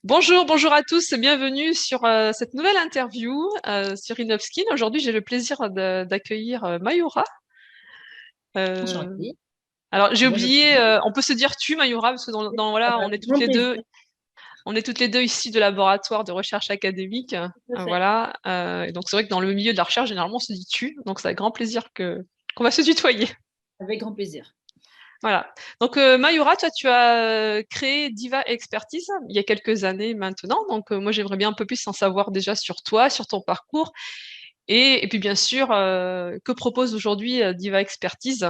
Bonjour, bonjour à tous et bienvenue sur cette nouvelle interview sur Innovskin. Aujourd'hui, j'ai le plaisir d'accueillir Mayura. Euh, Enchantée. alors, j'ai Bonjour. oublié, on peut se dire tu, Mayura, parce que voilà, Avec grand plaisir. on est toutes les deux ici de laboratoire de recherche académique. Tout à fait. Voilà. Et donc, c'est vrai que dans le milieu de la recherche, généralement, on se dit tu. Donc, c'est avec grand plaisir qu'on va se tutoyer. Avec grand plaisir. Voilà. Donc, Mayura, toi, tu as créé Diva Expertise il y a quelques années maintenant. Donc, moi, j'aimerais bien un peu plus en savoir déjà sur toi, sur ton parcours. Et puis, bien sûr, que propose aujourd'hui Diva Expertise?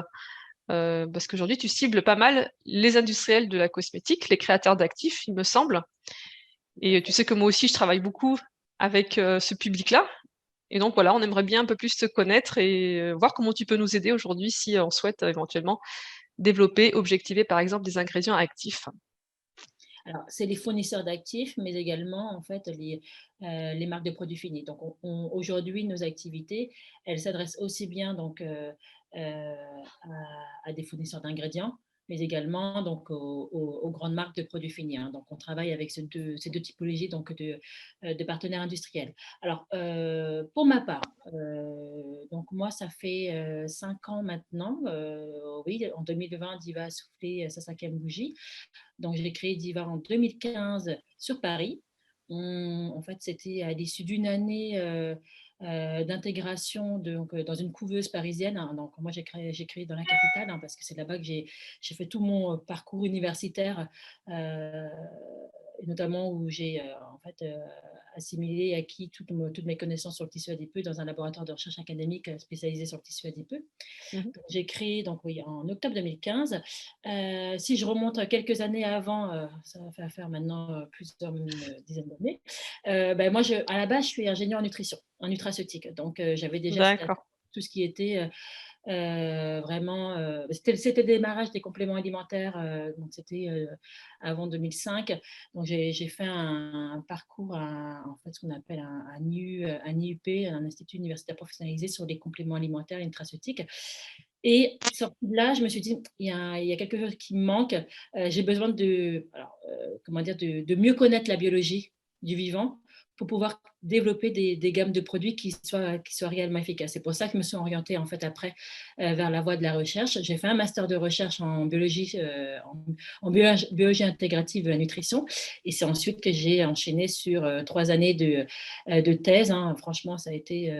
Parce qu'aujourd'hui, tu cibles pas mal les industriels de la cosmétique, les créateurs d'actifs, il me semble. Tout à Et tu fait. sais que moi aussi, je travaille beaucoup avec ce public-là. Et donc, voilà, on aimerait bien un peu plus te connaître et voir comment tu peux nous aider aujourd'hui si on souhaite éventuellement développer, objectiver par exemple des ingrédients actifs. Alors, c'est les fournisseurs d'actifs, mais également en fait les marques de produits finis. Donc, aujourd'hui, nos activités, elles s'adressent aussi bien donc à des fournisseurs d'ingrédients, mais également donc aux grandes marques de produits finis, hein. Donc, on travaille avec ces deux typologies donc de partenaires industriels. Alors, pour ma part, donc moi, ça fait 5 ans maintenant. Oui, en 2020, Diva a soufflé sa cinquième bougie. Donc, j'ai créé Diva en 2015 sur Paris. En fait, c'était à l'issue d'une année d'intégration dans une couveuse parisienne, hein. Donc, moi, j'ai créé dans la capitale, hein, parce que c'est là-bas que j'ai fait tout mon parcours universitaire, euh, et notamment où j'ai en fait assimilé et acquis toutes mes connaissances sur le tissu adipeux dans un laboratoire de recherche académique spécialisé sur le tissu adipeux. Mhm. J'ai créé donc, oui, en octobre 2015. Si je remonte quelques années avant, ça va faire maintenant plusieurs dizaines d'années. Ben, moi, à la base, je suis ingénieure en nutrition, en nutraceutique. Donc, j'avais déjà D'accord. tout ce qui était vraiment, c'était le démarrage des compléments alimentaires, donc c'était avant 2005. Donc j'ai fait un parcours, en fait, ce qu'on appelle un IUP, un institut universitaire professionnalisé sur les compléments alimentaires et nutraceutiques. Et sorti de là, je me suis dit, il y a quelque chose qui me manque. J'ai besoin comment dire, de mieux connaître la biologie du vivant pour pouvoir développer des gammes de produits qui soient réellement efficaces. C'est pour ça que je me suis orientée en fait après vers la voie de la recherche. J'ai fait un master de recherche en biologie, biologie intégrative de la nutrition, et c'est ensuite que j'ai enchaîné sur 3 années de thèse, hein. Franchement, ça a été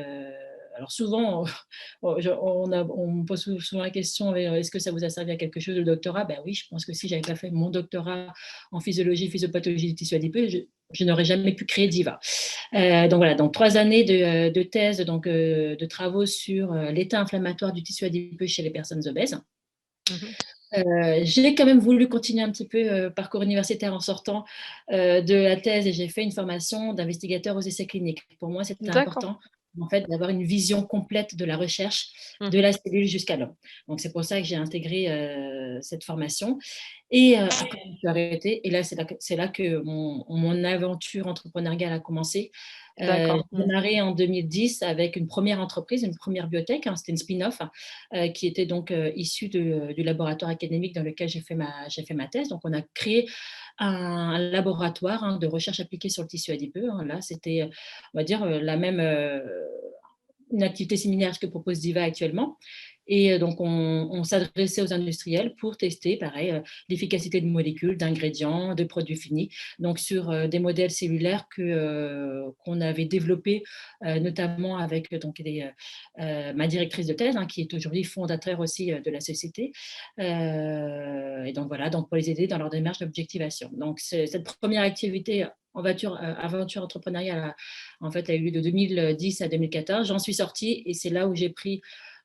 alors souvent, on me pose souvent la question, est-ce que ça vous a servi à quelque chose le doctorat? Ben oui, je pense que si je n'avais pas fait mon doctorat en physiologie, physiopathologie du tissu adipeux, je n'aurais jamais pu créer Diva. Donc voilà, donc 3 années de thèse, donc de travaux sur l'état inflammatoire du tissu adipeux chez les personnes obèses. Mhm. J'ai quand même voulu continuer un petit peu parcours universitaire en sortant de la thèse, et j'ai fait une formation d'investigateur aux essais cliniques. Pour moi, c'était D'accord. important en fait d'avoir une vision complète de la recherche de Mhm. la cellule jusqu'à l'homme. Donc c'est pour ça que j'ai intégré cette formation. Et après, je me suis arrêtée. Et là, c'est là que mon aventure entrepreneuriale a commencé. D'accord. J'ai démarré en 2010 avec une première entreprise, une première biotech, hein, c'était une spin-off, qui était donc issue du laboratoire académique dans lequel j'ai fait ma thèse. Donc, on a créé un laboratoire, hein, de recherche appliquée sur le tissu adipeux, hein. Là, c'était, on va dire, une activité similaire à ce que propose Diva actuellement. Et donc, on s'adressait aux industriels pour tester, pareil, l'efficacité de molécules, d'ingrédients, de produits finis, donc sur des modèles cellulaires qu'on avait développés, notamment avec donc, ma directrice de thèse, hein, qui est aujourd'hui fondateur aussi de la société. Et donc, voilà, donc pour les aider dans leur démarche d'objectivation. Donc, cette première activité aventure entrepreneuriale, en fait, a eu lieu de 2010 à 2014. J'en suis sortie et c'est là où j'ai pris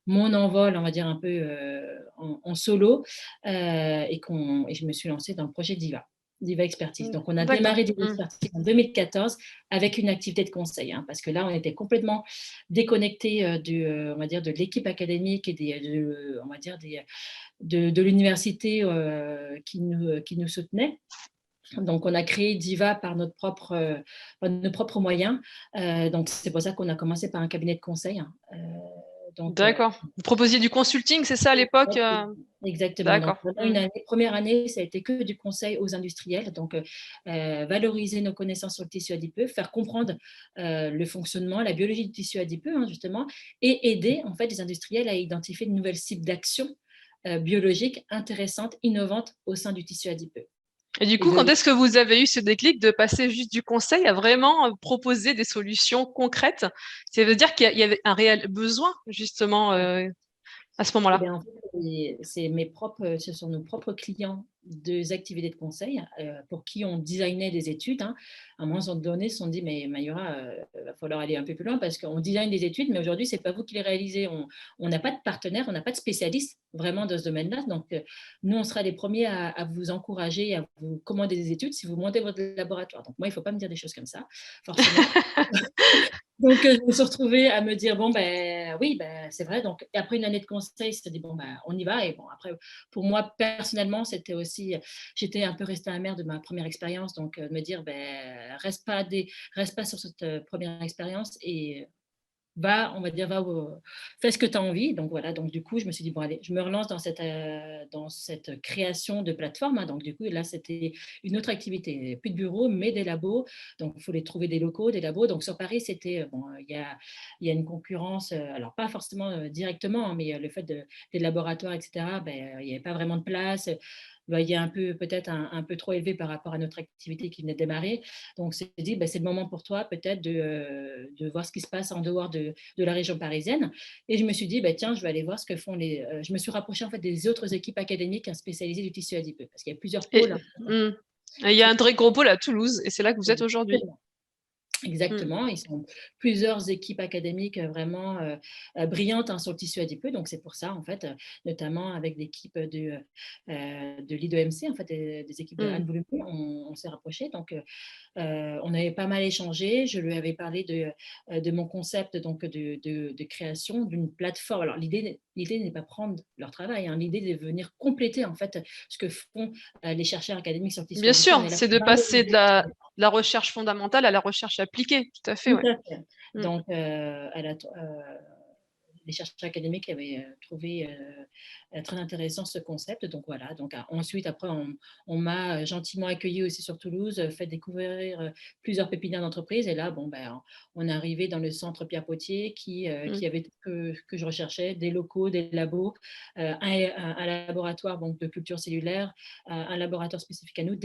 mon envol, on va dire un peu en solo, et je me suis lancée dans le projet Diva Expertise. Donc, on a D'accord. démarré Diva Expertise en 2014 avec une activité de conseil, hein, parce que là, on était complètement déconnecté on va dire, de l'équipe académique et on va dire de l'université qui nous soutenait. Donc, on a créé Diva par nos propres moyens. Donc, c'est pour ça qu'on a commencé par un cabinet de conseil, hein, Donc, D'accord. Vous proposiez du consulting, c'est ça à l'époque? exactement. Donc, D'accord. pendant une année, première année, ça a été que du conseil aux industriels. Donc, valoriser nos connaissances sur le tissu adipeux, faire comprendre le fonctionnement, la biologie du tissu adipeux, hein, justement, et aider en fait les industriels à identifier de nouvelles cibles d'action biologiques intéressantes, innovantes au sein du tissu adipeux. Et du Et coup, quand de est-ce que vous avez eu ce déclic de passer juste du conseil à vraiment proposer des solutions concrètes? Ça veut dire qu'il y avait un réel besoin, justement, à ce Eh moment-là. bien, en fait, ce sont nos propres clients des activités de conseil pour qui on designait des études, hein. À un moment donné, ils se sont dit, mais Mayura, il va falloir aller un peu plus loin parce qu'on design des études, mais aujourd'hui, ce n'est pas vous qui les réalisez. On n'a pas de partenaire, on n'a pas de spécialiste vraiment dans ce domaine-là. Donc, nous, on sera les premiers à vous encourager, à vous commander des études si vous montez votre laboratoire. Donc, moi, il ne faut pas me dire des choses comme ça, forcément. Donc, je me suis retrouvée à me dire, bon, ben oui, ben, c'est vrai. Donc, après une année de conseil, c'était dit, bon, ben, on y va. Et bon, après, pour moi, personnellement, c'était aussi, j'étais un peu restée amère de ma première expérience. Donc, de me dire, ben, reste pas sur cette première expérience et on va dire, fais ce que tu as envie. Donc voilà, donc du coup, je me suis dit, bon, allez, je me relance dans cette création de plateforme, hein. Donc du coup, là, c'était une autre activité, plus de bureau, mais des labos. Donc il fallait trouver des locaux, des labos. Donc sur Paris, c'était, bon, il y a une concurrence, alors pas forcément directement, hein, mais le fait des laboratoires, etc., ben, il n'y avait pas vraiment de place. Vous voyez, un peu, peut-être un peu trop élevé par rapport à notre activité qui venait de démarrer. Donc, c'est dit, ben, c'est le moment pour toi peut-être de voir ce qui se passe en dehors de la région parisienne. Et je me suis dit, ben, tiens, je vais aller voir ce que font les. Je me suis rapprochée en fait des autres équipes académiques spécialisées du tissu adipeux, parce qu'il y a plusieurs Et, pôles. hmm. Et il y a un très gros pôle à Toulouse, et c'est là que vous êtes aujourd'hui. Hmm. Exactement, ils sont plusieurs équipes académiques vraiment brillantes, hein, sur le tissu adipeux. Donc, c'est pour ça, en fait, notamment avec l'équipe de l'IDEMC, en fait, des équipes de Hmm. Anne Boulomé, on s'est rapprochés. Donc, on avait pas mal échangé. Je lui avais parlé de mon concept donc de création d'une plateforme. Alors, l'idée n'est pas prendre leur travail, hein. L'idée est de venir compléter, en fait, ce que font les chercheurs académiques sur le tissu Bien adipeux. On sûr, est là c'est pour de passer de valoriser. la recherche fondamentale à la recherche appliquée. Tout à fait, Tout ouais. à fait. Hmm. Donc, les chercheurs académiques avaient trouvé très intéressant ce concept. Donc voilà. Donc ensuite, après, on m'a gentiment accueilli aussi sur Toulouse, fait découvrir plusieurs pépinières d'entreprise. Et là, bon, ben, on est arrivé dans le centre Pierre Potier Hmm. qui avait que je recherchais, des locaux, des labos, un laboratoire donc, de culture cellulaire, un laboratoire spécifique à nous,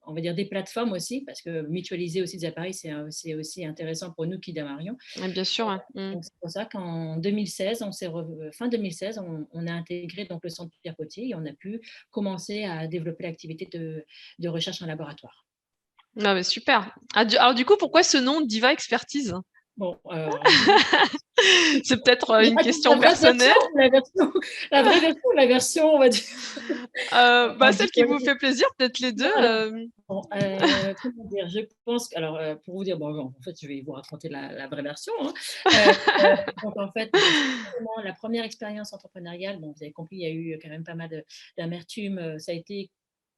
on va dire des plateformes aussi, parce que mutualiser aussi des appareils, c'est aussi intéressant pour nous qui démarrions. Ouais, bien sûr, ouais. Hmm. Donc, c'est pour ça qu'en 2016, fin 2016, on a intégré donc, le centre Pierre Potier et on a pu commencer à développer l'activité de recherche en laboratoire. Ah, mais super. Alors du coup, pourquoi ce nom Diva Expertise? Bon, alors, Diva, C'est peut-être une la question vraie version, personnelle. la vraie version, la version, on va dire. Bah, celle qui vous fait plaisir, peut-être les deux. Alors, bon, comment dire, je pense que, alors, pour vous dire, bon, en fait, je vais vous raconter la vraie version, hein. Donc, en fait, bon, c'est vraiment la première expérience entrepreneuriale. Bon, vous avez compris, il y a eu quand même pas mal d'amertume. Ça a été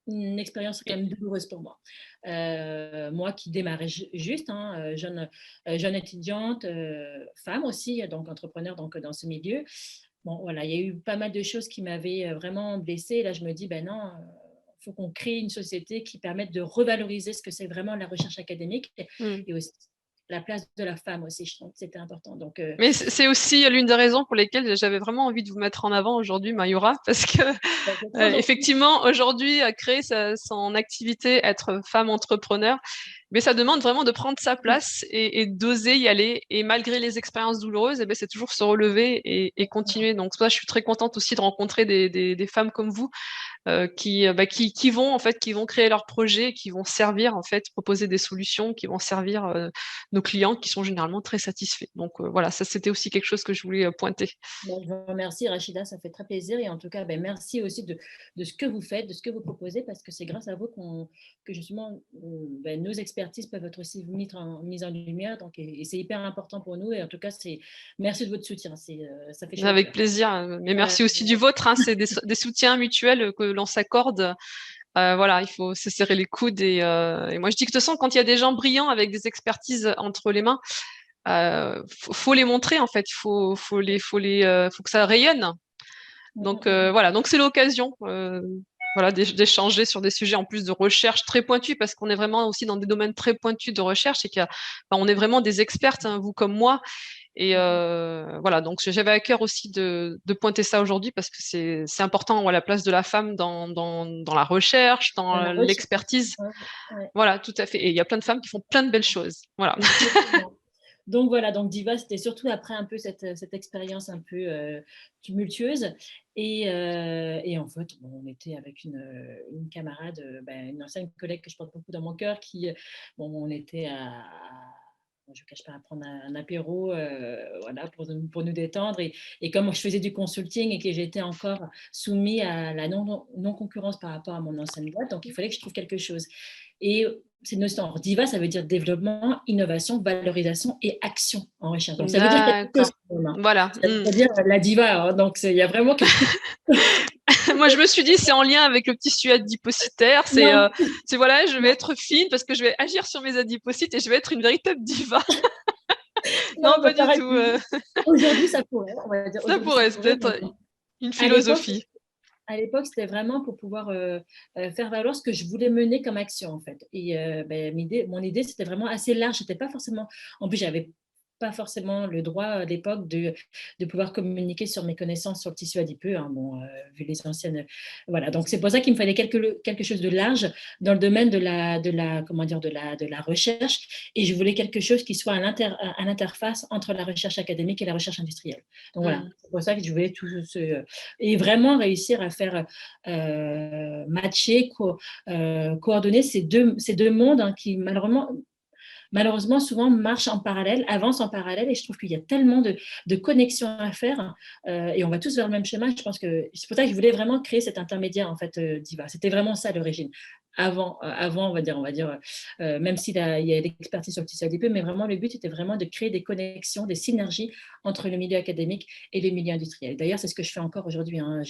une expérience quand même douloureuse pour moi. Moi qui démarrais juste, hein, jeune étudiante, femme aussi, donc entrepreneur donc, dans ce milieu. Bon, voilà, il y a eu pas mal de choses qui m'avaient vraiment blessée. Et là, je me dis, ben non, il faut qu'on crée une société qui permette de revaloriser ce que c'est vraiment la recherche académique Hmm. et aussi la place de la femme aussi. Je trouve que c'était important. Donc, Mais c'est aussi l'une des raisons pour lesquelles j'avais vraiment envie de vous mettre en avant aujourd'hui, Mayura, parce que c'est très gentil. effectivement, aujourd'hui, créer son activité, être femme entrepreneur, mais ça demande vraiment de prendre sa place et d'oser y aller. Et malgré les expériences douloureuses, eh ben, c'est toujours se relever et continuer. Donc, ça, je suis très contente aussi de rencontrer des femmes comme vous qui vont en fait, qui vont créer leurs projets, qui vont servir en fait, proposer des solutions, qui vont servir nos clients, qui sont généralement très satisfaits. Donc voilà, ça c'était aussi quelque chose que je voulais pointer. Ben, je vous remercie, Rachida, ça fait très plaisir. Et en tout cas, ben, merci aussi de ce que vous faites, de ce que vous proposez, parce que c'est grâce à vous que justement ben, nos expertises peuvent être aussi mises en lumière. Donc, et c'est hyper important pour nous. Et en tout cas, merci de votre soutien. Ça fait chaud au Avec cœur. plaisir, mais Euh, merci aussi du vôtre. Hein, c'est des soutiens mutuels que l'on s'accorde. Voilà, il faut se serrer les coudes et moi je dis que de toute façon, quand il y a des gens brillants avec des expertises entre les mains, faut les montrer en fait. Faut que ça rayonne. Donc voilà, donc c'est l'occasion voilà, d'échanger sur des sujets en plus de recherche très pointus, parce qu'on est vraiment aussi dans des domaines très pointus de recherche et on est vraiment des expertes, hein, vous comme moi. Et voilà, donc j'avais à cœur aussi de pointer ça aujourd'hui parce que c'est important, la place de la femme dans la recherche, Dans dans la recherche. l'expertise. Ouais, ouais, Voilà, tout à fait. Et il y a plein de femmes qui font plein de belles choses. Voilà. exactement. Donc voilà, donc Diva, c'était surtout après un peu cette expérience un peu tumultueuse. Et en fait, bon, on était avec une camarade, une ancienne collègue que je porte beaucoup dans mon cœur, bon, on était je ne cache pas, à prendre un apéro voilà, pour nous détendre. Et comme je faisais du consulting et que j'étais encore soumis à la non-concurrence par rapport à mon ancienne boîte, donc il fallait que je trouve quelque chose. Et c'est une notion. Alors, DIVA, ça veut dire développement, innovation, valorisation et action en recherche. Donc, ça veut dire quelque chose D'accord. quand même, hein. Voilà. Ça veut dire la diva, hein. Donc, il y a vraiment quelque chose. Moi, je me suis dit, c'est en lien avec le tissu adipocytaire. Non, Voilà, je vais non, être fine parce que je vais agir sur mes adipocytes et je vais être une véritable diva. Non, non, pas du pareil. tout. Aujourd'hui, ça pourrait, on va dire, Ça aujourd'hui, ça pourrait, c'est pourrait, mais peut-être bon. une À l'époque, philosophie. À l'époque, c'était vraiment pour pouvoir faire valoir ce que je voulais mener comme action, en fait. Et mon idée, c'était vraiment assez large. C'était pas forcément. En plus, j'avais pas forcément le droit à l'époque de pouvoir communiquer sur mes connaissances sur le tissu adipeux, hein, bon, vu les anciennes. Voilà. Donc, c'est pour ça qu'il me fallait quelque chose de large dans le domaine comment dire, de la recherche. Et je voulais quelque chose qui soit à l'interface entre la recherche académique et la recherche industrielle. Donc, voilà. Mm. C'est pour ça que je voulais tout ce et vraiment réussir à faire matcher, coordonner ces deux mondes, hein, qui malheureusement, souvent marchent en parallèle, avancent en parallèle, et je trouve qu'il y a tellement de connexions à faire, et on va tous vers le même chemin. Je pense que c'est pour ça que je voulais vraiment créer cet intermédiaire, en fait, d'IVA. C'était vraiment ça l'origine. Avant, on va dire même s'il y a l'expertise sur le tissu adipeux, mais vraiment le but était vraiment de créer des connexions, des synergies entre le milieu académique et le milieu industriel. D'ailleurs, c'est ce que je fais encore aujourd'hui, hein.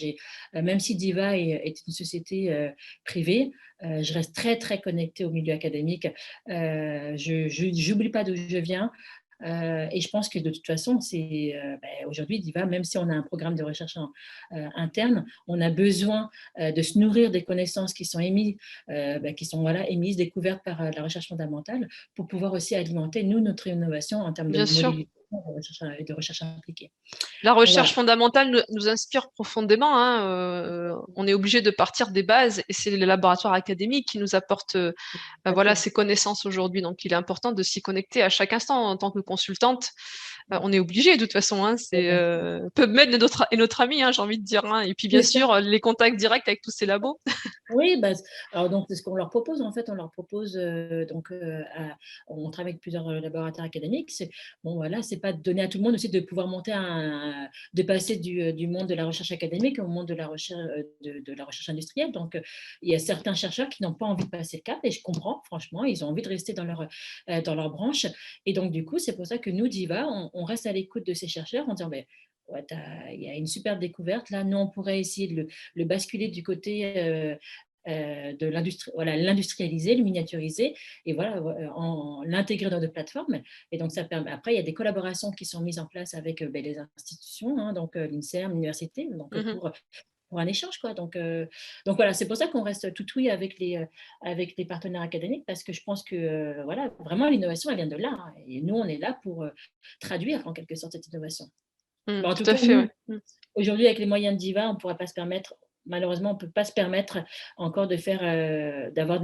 Même si Diva est une société privée, je reste très, très connectée au milieu académique. Je n'oublie pas d'où je viens. Et je pense que de toute façon, aujourd'hui, Diva, même si on a un programme de recherche interne, on a besoin de se nourrir des connaissances qui sont émises, voilà, émises, découvertes par la recherche fondamentale, pour pouvoir aussi alimenter, nous, notre innovation en termes de Bien sûr. modélisation et de recherche appliquée. La Donc, recherche voilà. fondamentale nous inspire profondément, hein. On est obligé de partir des bases et c'est les laboratoires académiques qui nous apportent voilà, Exactement. ces connaissances aujourd'hui. Donc, il est important de s'y connecter à chaque instant en tant que consultante. On est obligé de toute façon, hein. C'est Bien sûr. PubMed est notre ami, hein, j'ai envie de dire, hein. Et puis, bien C'est ça. sûr, les contacts directs avec tous ces labos. Oui, alors donc c'est ce qu'on leur propose. En fait, on leur propose on travaille avec plusieurs laboratoires académiques. Bon, voilà, c'est pas donné à tout le monde aussi de pouvoir de passer du monde de la recherche académique au monde de la recherche de la recherche industrielle. Donc, il y a certains chercheurs qui n'ont pas envie de passer le cap, et je comprends, franchement, ils ont envie de rester dans leur branche. Et donc, du coup, c'est pour ça que nous, Diva, on reste à l'écoute de ces chercheurs en disant, ouais, il y a une super découverte là. Nous, on pourrait essayer de le basculer du côté de l'industrie, voilà, l'industrialiser, le miniaturiser, et voilà, l'intégrer dans notre plateforme. Et donc, ça permet. Après, il y a des collaborations qui sont mises en place avec les institutions, hein, donc l'INSERM, l'université, donc Mhm. pour un échange, quoi. Donc voilà, c'est pour ça qu'on reste tout oui avec les partenaires académiques, parce que je pense que voilà, vraiment l'innovation, elle vient de là, hein, et nous, on est là pour traduire en quelque sorte cette innovation. Mm, Bon, en tout tout à cas, fait, ouais. nous, aujourd'hui, avec les moyens de Diva, on ne pourra pas se permettre, malheureusement, on ne peut pas se permettre encore d'avoir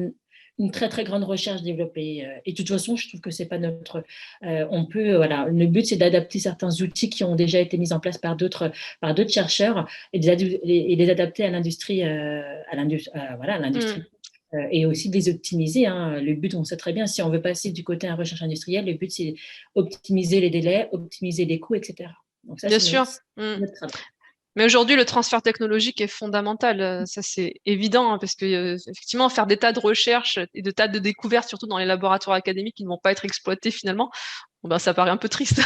une très, très grande recherche développée. Et de toute façon, je trouve que c'est pas on peut, voilà, le but, c'est d'adapter certains outils qui ont déjà été mis en place par d'autres chercheurs, et les adapter à l'industrie, voilà, à Mm. l'industrie. Et aussi de les optimiser, hein. Le but, on sait très bien, si on veut passer du côté à la recherche industrielle, le but, c'est optimiser les délais, optimiser les coûts, etc. Donc ça, Bien c'est sûr. Mm. notre travail. Mais aujourd'hui, le transfert technologique est fondamental. Ça, c'est évident, hein, parce que effectivement, faire des tas de recherches et de tas de découvertes, surtout dans les laboratoires académiques, qui ne vont pas être exploités finalement, Ben, ça paraît un peu triste.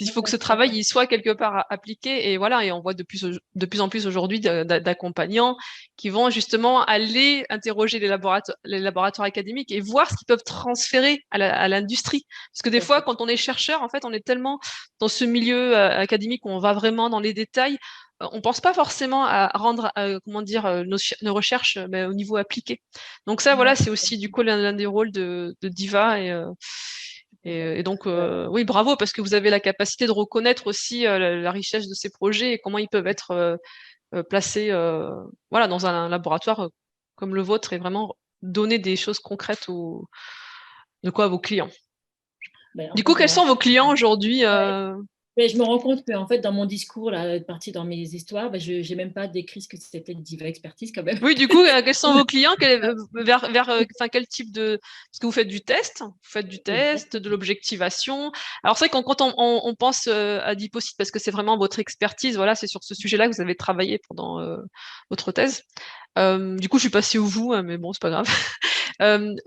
Il faut que ce travail il soit quelque part appliqué. Et voilà, et on voit de plus en plus aujourd'hui d'accompagnants qui vont justement aller interroger les laboratoires académiques et voir ce qu'ils peuvent transférer à l'industrie. Parce que des fois, quand on est chercheur, en fait, on est tellement dans ce milieu académique où on va vraiment dans les détails. On pense pas forcément à rendre, comment dire, nos recherches mais au niveau appliqué. Donc ça, voilà, Ouais. c'est aussi du coup l'un des rôles de Diva. Et donc, oui, bravo, parce que vous avez la capacité de reconnaître aussi la richesse de ces projets et comment ils peuvent être placés voilà, dans un laboratoire comme le vôtre et vraiment donner des choses concrètes à vos clients. Ben, en Du coup, fait, quels sont vos clients aujourd'hui ouais. Mais je me rends compte que en fait, dans mon discours, là, parti dans mes histoires, ben, je n'ai même pas décrit ce que c'était Diva Expertise quand même. Oui, du coup, quels sont vos clients enfin, quel type de... Parce que vous faites du test, de l'objectivation. Alors c'est vrai que quand on pense à Diposit, parce que c'est vraiment votre expertise, voilà, c'est sur ce sujet-là que vous avez travaillé pendant votre thèse. Du coup, je suis passée au vous, hein, mais bon, c'est pas grave.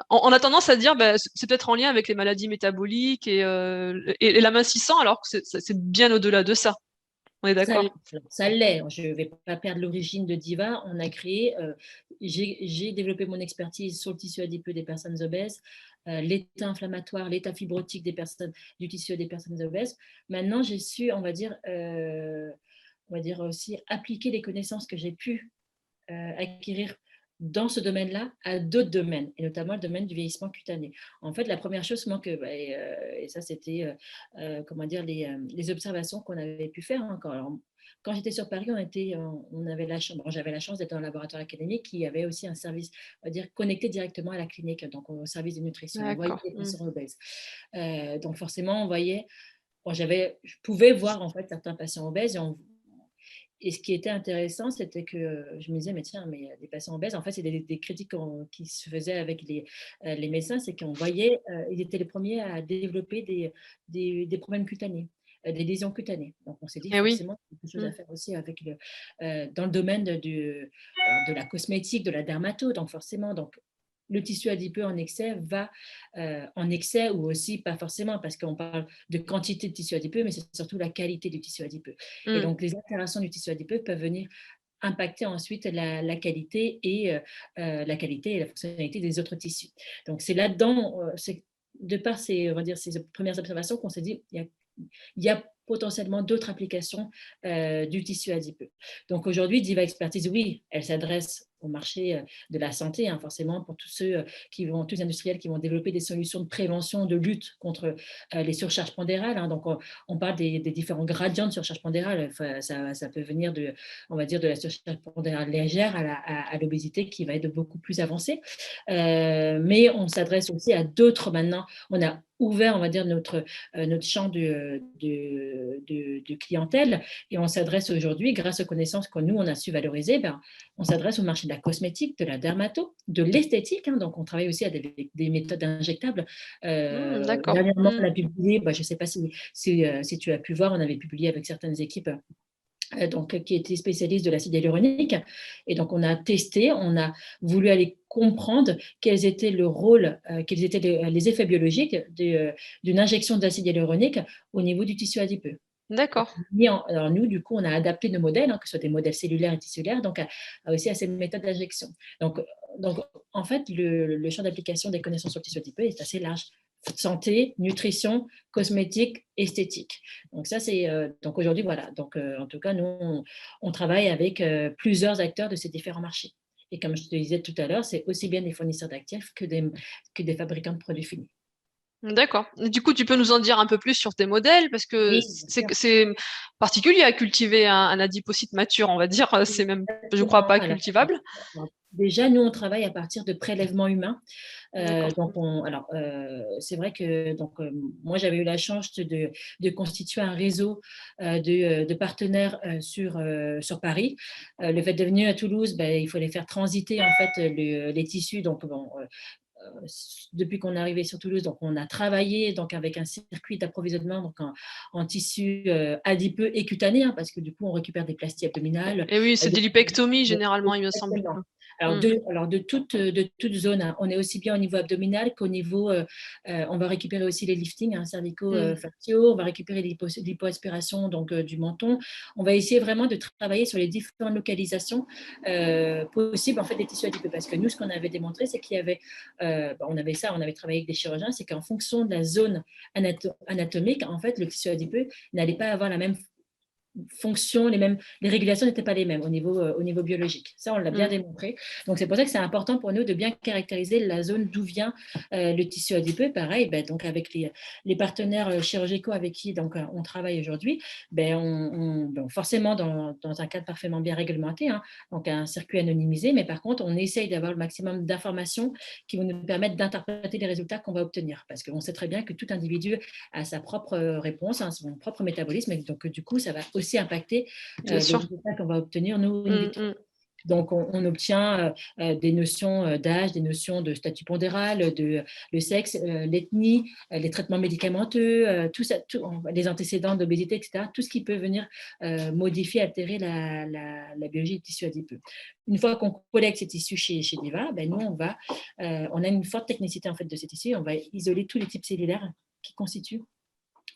On a tendance à dire, bah, c'est peut-être en lien avec les maladies métaboliques et l'amincissant, alors que c'est bien au-delà de ça. On est Ça, d'accord? ça l'est. Je ne vais pas perdre l'origine de Diva. On a créé, j'ai développé mon expertise sur le tissu adipeux des personnes obèses, l'état inflammatoire, l'état fibrotique du tissu des personnes obèses. Maintenant, j'ai su, on va dire aussi appliquer les connaissances que j'ai pu acquérir dans ce domaine-là à d'autres domaines, et notamment le domaine du vieillissement cutané. En fait, la première chose et ça c'était comment dire, les observations qu'on avait pu faire. Hein, quand j'étais sur Paris, on avait j'avais la chance d'être dans un laboratoire académique qui avait aussi un service, on va dire, connecté directement à la clinique, donc au service de nutrition. On voyait D'accord. les patients obèses. Donc forcément, on voyait, je pouvais voir en fait certains patients obèses et ce qui était intéressant, c'était que je me disais, mais tiens, mais des patients obèses, en fait, c'est des critiques qui se faisaient avec les médecins, c'est qu'on voyait, ils étaient les premiers à développer des problèmes cutanés, des lésions cutanées. Donc, on s'est dit, Eh oui. forcément, il y a quelque chose Mm. à faire aussi dans le domaine de la cosmétique, de la dermato. Donc, forcément, le tissu adipeux en excès va en excès, ou aussi pas forcément, parce qu'on parle de quantité de tissu adipeux, mais c'est surtout la qualité du tissu adipeux. Et Mm. donc, les altérations du tissu adipeux peuvent venir impacter ensuite la qualité la qualité et la fonctionnalité des autres tissus. Donc, c'est là-dedans, c'est de par on va dire, ces premières observations qu'on s'est dit, il y a potentiellement d'autres applications du tissu adipeux. Donc aujourd'hui, Diva Expertise, oui, elle s'adresse au marché de la santé, hein, forcément pour tous ceux tous les industriels qui vont développer des solutions de prévention, de lutte contre les surcharges pondérales. Hein. Donc on parle des différents gradients de surcharge pondérale. Enfin, ça peut venir on va dire, de la surcharge pondérale légère à l'obésité qui va être beaucoup plus avancée. Mais on s'adresse aussi à d'autres maintenant. On a ouvert, on va dire, notre champ de clientèle, et on s'adresse aujourd'hui, grâce aux connaissances que nous, on a su valoriser, on s'adresse au marché de la cosmétique, de la dermato, de l'esthétique. Hein, donc, on travaille aussi avec des méthodes injectables. D'accord. Dernièrement, Mm. on a publié, je ne sais pas si tu as pu voir, on avait publié avec certaines équipes donc, qui était spécialiste de l'acide hyaluronique. Et donc, on a testé, on a voulu aller comprendre quels étaient le rôle, quels étaient les effets biologiques d'une injection d'acide hyaluronique au niveau du tissu adipeux. D'accord. Alors nous, du coup, on a adapté nos modèles, hein, que ce soit des modèles cellulaires et tissulaires, donc aussi à ces méthodes d'injection. Donc, en fait, le champ d'application des connaissances sur le tissu adipeux est assez large. Santé, nutrition, cosmétique, esthétique. Donc ça, c'est donc aujourd'hui, voilà. Donc en tout cas, nous, on travaille avec plusieurs acteurs de ces différents marchés. Et comme je te disais tout à l'heure, c'est aussi bien des fournisseurs d'actifs que des fabricants de produits finis. D'accord. Du coup, tu peux nous en dire un peu plus sur tes modèles, parce que Oui, bien sûr. c'est particulier à cultiver un adipocyte mature, on va dire. C'est même, je crois, Exactement. pas cultivable. Déjà, nous, on travaille à partir de prélèvements humains. D'accord. C'est vrai que moi, j'avais eu la chance de constituer un réseau de partenaires sur Paris. Le fait de venir à Toulouse, il fallait faire transiter en fait les tissus. Donc, depuis qu'on est arrivé sur Toulouse, donc on a travaillé donc avec un circuit d'approvisionnement donc en tissu adipeux et cutané, hein, parce que du coup on récupère des plasties abdominales. Et oui, c'est Des... des lipectomies généralement, il me semble. Exactement. Alors de toute zone, hein. On est aussi bien au niveau abdominal qu'au niveau, on va récupérer aussi les liftings, hein, cervico-faciaux, on va récupérer l'hypoaspiration donc du menton. On va essayer vraiment de travailler sur les différentes localisations possibles en fait des tissus adipeux. Parce que nous, ce qu'on avait démontré, c'est qu'il y avait, on avait ça, on avait travaillé avec des chirurgiens, c'est qu'en fonction de la zone anatomique, en fait, le tissu adipeux n'allait pas avoir la même fonction, les régulations n'étaient pas les mêmes au niveau biologique. Ça, on l'a bien démontré. Donc, c'est pour ça que c'est important pour nous de bien caractériser la zone d'où vient le tissu adipeux. Pareil, ben, donc avec les partenaires chirurgicaux avec qui donc, on travaille aujourd'hui, ben, forcément dans un cadre parfaitement bien réglementé, hein, donc un circuit anonymisé, mais par contre, on essaye d'avoir le maximum d'informations qui vont nous permettre d'interpréter les résultats qu'on va obtenir. Parce qu'on sait très bien que tout individu a sa propre réponse, hein, son propre métabolisme, et donc du coup, ça va aussi impacter Bien les sûr. résultats qu'on va obtenir, nous, in vitro. Donc, on obtient des notions d'âge, des notions de statut pondéral, le sexe, l'ethnie, les traitements médicamenteux, tout ça, les antécédents d'obésité, etc. Tout ce qui peut venir modifier, altérer la biologie du tissu adipeux. Une fois qu'on collecte ces tissus chez Diva, ben nous, on a une forte technicité en fait, de ces tissus. On va isoler tous les types cellulaires qui constituent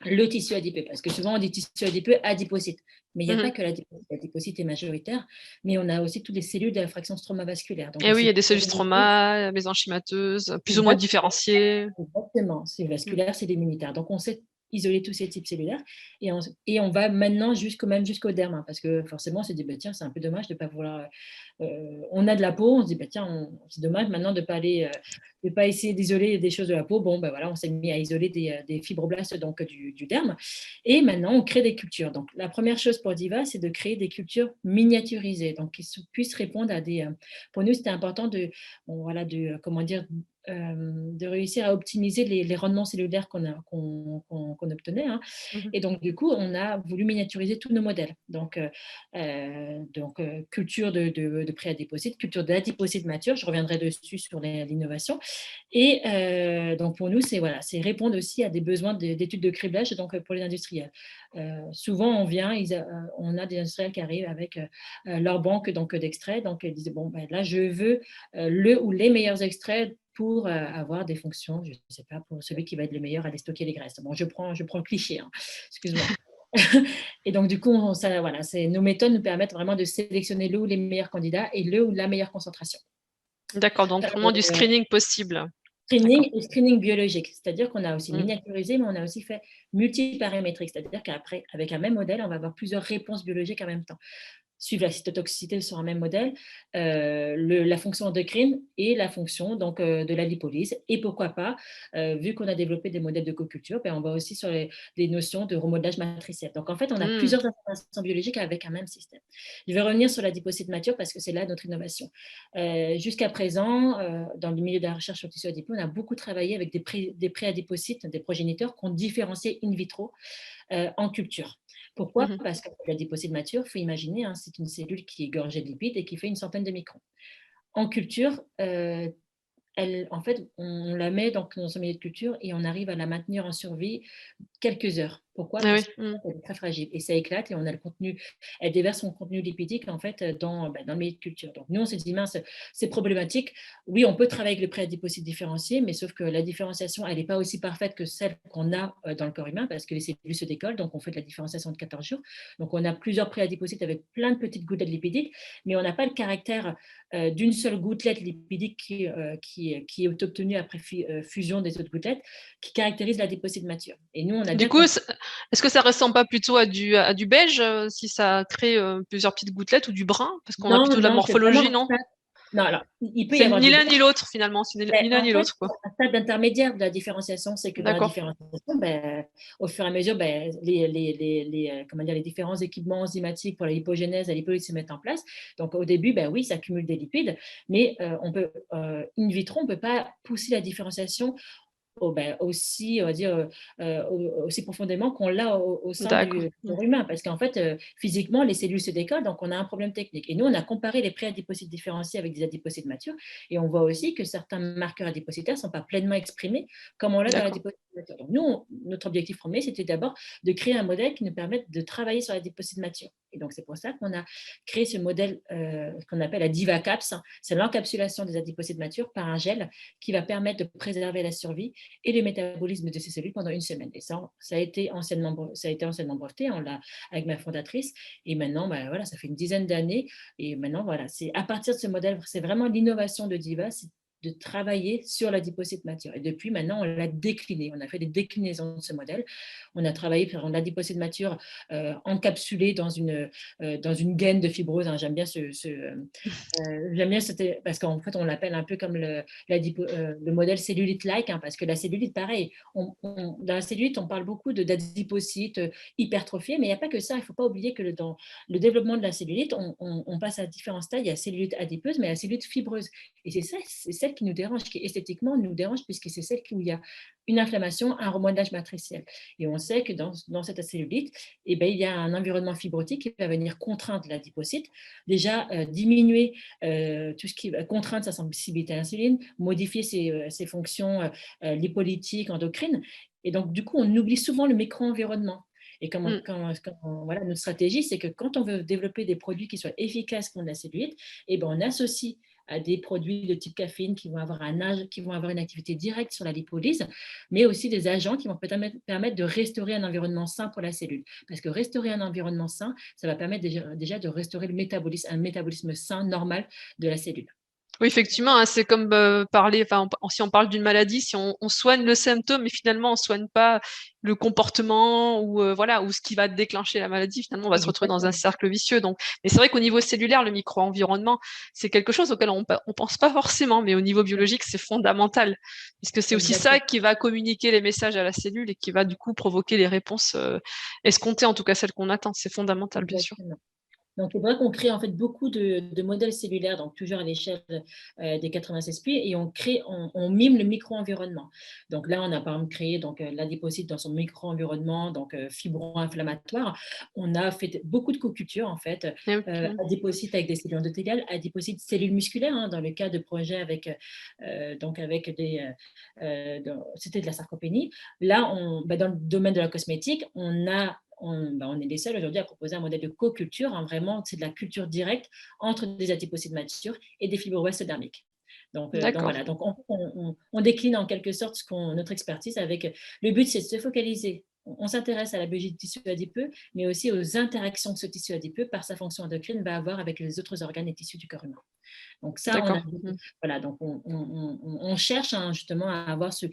le tissu adipeux, parce que souvent on dit tissu adipeux adipocyte, mais il n'y a pas que l'adipocyte. L'adipocyte est majoritaire, mais on a aussi toutes les cellules de la fraction stroma-vasculaire. Donc Et oui, il y a des cellules c'est stroma, mésenchymateuses, plus ou moins différenciées. exactement, c'est vasculaire, c'est immunitaire. Donc on sait isoler tous ces types cellulaires et on va maintenant même jusqu'au derme, hein, parce que forcément on se dit bah, tiens c'est un peu dommage de ne pas vouloir on a de la peau, on se dit bah, tiens c'est dommage maintenant de ne pas essayer d'isoler des choses de la peau. Bon ben voilà, on s'est mis à isoler des fibroblastes donc du derme et maintenant on crée des cultures. Donc la première chose pour Diva, c'est de créer des cultures miniaturisées, donc qui puissent répondre à des pour nous c'était important de bon, voilà comment dire de réussir à optimiser les rendements cellulaires qu'on obtenait, hein. Et donc, du coup, on a voulu miniaturiser tous nos modèles. Donc, culture de préadipocytes, culture d'adipocytes matures, je reviendrai dessus sur l'innovation. Et donc, pour nous, c'est répondre aussi à des besoins d'études de criblage donc, pour les industriels. Souvent, on a des industriels qui arrivent avec leur banque d'extraits. Donc, ils disent, bon, ben, là, je veux le ou les meilleurs extraits pour avoir des fonctions, je ne sais pas, pour celui qui va être le meilleur à déstocker les graisses. Bon, je prends le cliché, hein, excuse-moi. Et donc, du coup, voilà, nos méthodes nous permettent vraiment de sélectionner le ou les meilleurs candidats et le ou la meilleure concentration. D'accord, donc vraiment du screening possible. Screening et screening biologique, c'est-à-dire qu'on a aussi miniaturisé, mais on a aussi fait multiparamétrique, c'est-à-dire qu'après, avec un même modèle, on va avoir plusieurs réponses biologiques en même temps. Suivre la cytotoxicité sur un même modèle, la fonction endocrine et la fonction donc, de la lipolyse. Et pourquoi pas, vu qu'on a développé des modèles de co-culture, ben, on va aussi sur des notions de remodelage matriciel. Donc, en fait, on a plusieurs informations biologiques avec un même système. Je vais revenir sur l'adipocyte mature parce que c'est là notre innovation. Jusqu'à présent, dans le milieu de la recherche sur le tissu adipeux, on a beaucoup travaillé avec des préadipocytes, des progéniteurs qu'on différenciait in vitro en culture. Pourquoi? Parce que l'adipocyte mature, il faut imaginer, hein, c'est une cellule qui est gorgée de lipides et qui fait une centaine de microns. En culture, en fait, on la met dans son milieu de culture et on arrive à la maintenir en survie quelques heures. Pourquoi? Parce qu'elle est très fragile et ça éclate et on a le contenu, elle déverse son contenu lipidique en fait dans le milieu de culture. Donc nous on s'est dit mince, c'est problématique. Oui, on peut travailler avec le préadipocyte différencié, mais sauf que la différenciation elle n'est pas aussi parfaite que celle qu'on a dans le corps humain parce que les cellules se décollent, donc on fait de la différenciation de 14 jours. Donc on a plusieurs préadipocytes avec plein de petites gouttelettes lipidiques, mais on n'a pas le caractère d'une seule gouttelette lipidique qui est obtenue après fusion des autres gouttelettes, qui caractérise l'adipocyte mature. Et nous, on a Du coup, est-ce que ça ressemble pas plutôt à du beige si ça crée plusieurs petites gouttelettes ou du brun? Parce qu'on a plutôt de la morphologie, non? Non, alors, il peut y C'est avoir ni du l'un beige. ni l'autre finalement, c'est ni l'un En ni fait, l'autre, quoi. un stade intermédiaire de la différenciation, c'est que dans la D'accord. différenciation, au fur et à mesure, comment dire, les différents équipements enzymatiques pour la lipogénèse, la lipolyse se mettent en place. Donc, au début, oui, ça cumule des lipides, mais in vitro, on ne peut pas pousser la différenciation aussi, on va dire, aussi profondément qu'on l'a au sein D'accord. du corps humain. Parce qu'en fait, physiquement, les cellules se décollent, donc on a un problème technique. Et nous, on a comparé les préadipocytes différenciés avec des adipocytes matures, et on voit aussi que certains marqueurs adipocytaires ne sont pas pleinement exprimés comme on l'a dans l'adipocyte mature. Donc nous, notre objectif premier, c'était d'abord de créer un modèle qui nous permette de travailler sur l'adipocyte mature. Et donc, c'est pour ça qu'on a créé ce modèle qu'on appelle la DivaCaps. C'est l'encapsulation des adipocytes matures par un gel qui va permettre de préserver la survie et le métabolisme de ces cellules pendant une semaine. Et ça a été anciennement breveté, on l'a avec ma fondatrice. Et maintenant, ben, voilà, ça fait une dizaine d'années. Et maintenant, voilà, c'est à partir de ce modèle, c'est vraiment l'innovation de Diva, c'est de travailler sur l'adipocyte mature. Et depuis, maintenant, on l'a décliné. On a fait des déclinaisons de ce modèle. On a travaillé sur l'adipocyte mature encapsulé dans une gaine de fibrose. Hein. J'aime bien parce qu'en fait, on l'appelle un peu comme le modèle cellulite-like, hein, parce que la cellulite, pareil, dans la cellulite, on parle beaucoup d'adipocytes hypertrophiés, mais il n'y a pas que ça. Il ne faut pas oublier que dans le développement de la cellulite, on passe à différents stades. Il y a cellulite adipeuse, mais la cellulite fibreuse. Et c'est celle qui nous dérange, qui esthétiquement nous dérange, puisque c'est celle où il y a une inflammation, un remodelage matriciel. Et on sait que dans cette cellulite, eh ben, il y a un environnement fibrotique qui va venir contraindre l'adipocyte, déjà diminuer tout ce qui va contraindre sa sensibilité à l'insuline, modifier ses fonctions lipolytiques, endocrines. Et donc, du coup, on oublie souvent le micro-environnement. Et voilà, notre stratégie, c'est que quand on veut développer des produits qui soient efficaces contre la cellulite, eh ben, on associe à des produits de type caféine qui vont avoir une activité directe sur la lipolyse, mais aussi des agents qui vont permettre de restaurer un environnement sain pour la cellule. Parce que restaurer un environnement sain, ça va permettre déjà de restaurer un métabolisme sain, normal de la cellule. Oui, effectivement, hein, c'est comme si on parle d'une maladie, si on soigne le symptôme, mais finalement on ne soigne pas le comportement ou voilà, ou ce qui va déclencher la maladie, finalement on va se retrouver dans un cercle vicieux. Donc, mais c'est vrai qu'au niveau cellulaire, le micro-environnement, c'est quelque chose auquel on pense pas forcément, mais au niveau biologique, c'est fondamental, puisque c'est aussi ça qui va communiquer les messages à la cellule et qui va du coup provoquer les réponses escomptées, en tout cas celles qu'on attend. C'est fondamental, bien sûr. Donc, c'est vrai qu'on crée en fait beaucoup de modèles cellulaires, donc toujours à l'échelle des 96 pi, et on mime le micro-environnement. Donc là, on a par exemple créé l'adipocyte dans son micro-environnement, donc fibro-inflammatoire. On a fait beaucoup de co-cultures en fait, adipocyte avec des cellules endothéliales, adipocyte cellules musculaires, hein, dans le cas de projets c'était de la sarcopénie. Là, dans le domaine de la cosmétique, on est les seuls aujourd'hui à proposer un modèle de co-culture. Hein, vraiment, c'est de la culture directe entre des adipocytes matures et des fibroblastes dermiques. Donc voilà, on décline en quelque sorte notre expertise avec le but, c'est de se focaliser. On s'intéresse à la biologie du tissu adipeux, mais aussi aux interactions que ce tissu adipeux, par sa fonction endocrine, va avoir avec les autres organes et tissus du corps humain. Donc ça, on cherche justement à avoir ce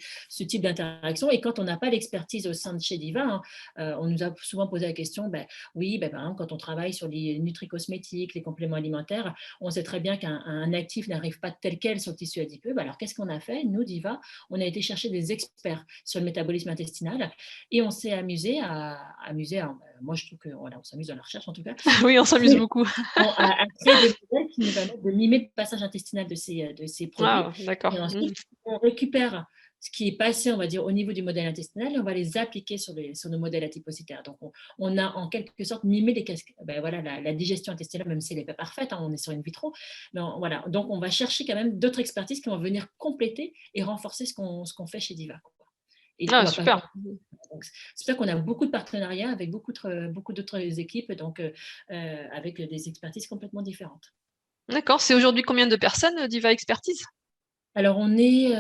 type d'interaction. Et quand on n'a pas l'expertise au sein de chez Diva, on nous a souvent posé la question, par exemple, quand on travaille sur les nutri-cosmétiques, les compléments alimentaires, on sait très bien qu'un actif n'arrive pas tel quel sur le tissu adipeux. Alors qu'est-ce qu'on a fait? Nous, Diva, on a été chercher des experts sur le métabolisme intestinal et on s'est amusé moi, je trouve qu'on s'amuse dans la recherche en tout cas. Oui, on s'amuse beaucoup. À créer des modèles qui nous permettent de mimer le passage intestinal de ces produits. Ah, d'accord. Et ensuite, on récupère ce qui est passé, on va dire, au niveau du modèle intestinal et on va les appliquer sur nos modèles adipocytaires. Donc, on a en quelque sorte mimé la digestion intestinale, même si elle n'est pas parfaite, hein, on est sur une vitro. Mais voilà. Donc, on va chercher quand même d'autres expertises qui vont venir compléter et renforcer ce qu'on fait chez Diva. Super. C'est pour ça qu'on a beaucoup de partenariats avec beaucoup d'autres équipes, donc avec des expertises complètement différentes. D'accord. C'est aujourd'hui combien de personnes, Diva Expertise? Alors, on est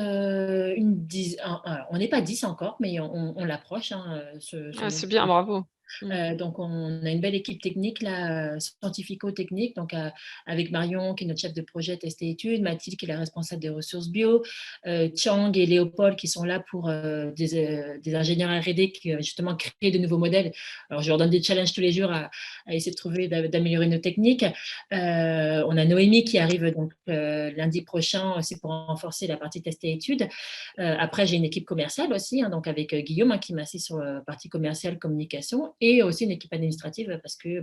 on n'est pas 10 encore, mais on l'approche. Hein, c'est bien, bravo. Donc, on a une belle équipe technique, là, scientifico-technique, donc avec Marion, qui est notre chef de projet test et études, Mathilde, qui est la responsable des ressources bio, Chang et Léopold, qui sont là pour des ingénieurs R&D qui justement créent de nouveaux modèles. Alors, je leur donne des challenges tous les jours à essayer de trouver, d'améliorer nos techniques. On a Noémie qui arrive donc lundi prochain aussi pour renforcer la partie test et études. Après, j'ai une équipe commerciale aussi, hein, donc avec Guillaume, hein, qui m'assiste sur la partie commerciale, communication, et aussi une équipe administrative parce que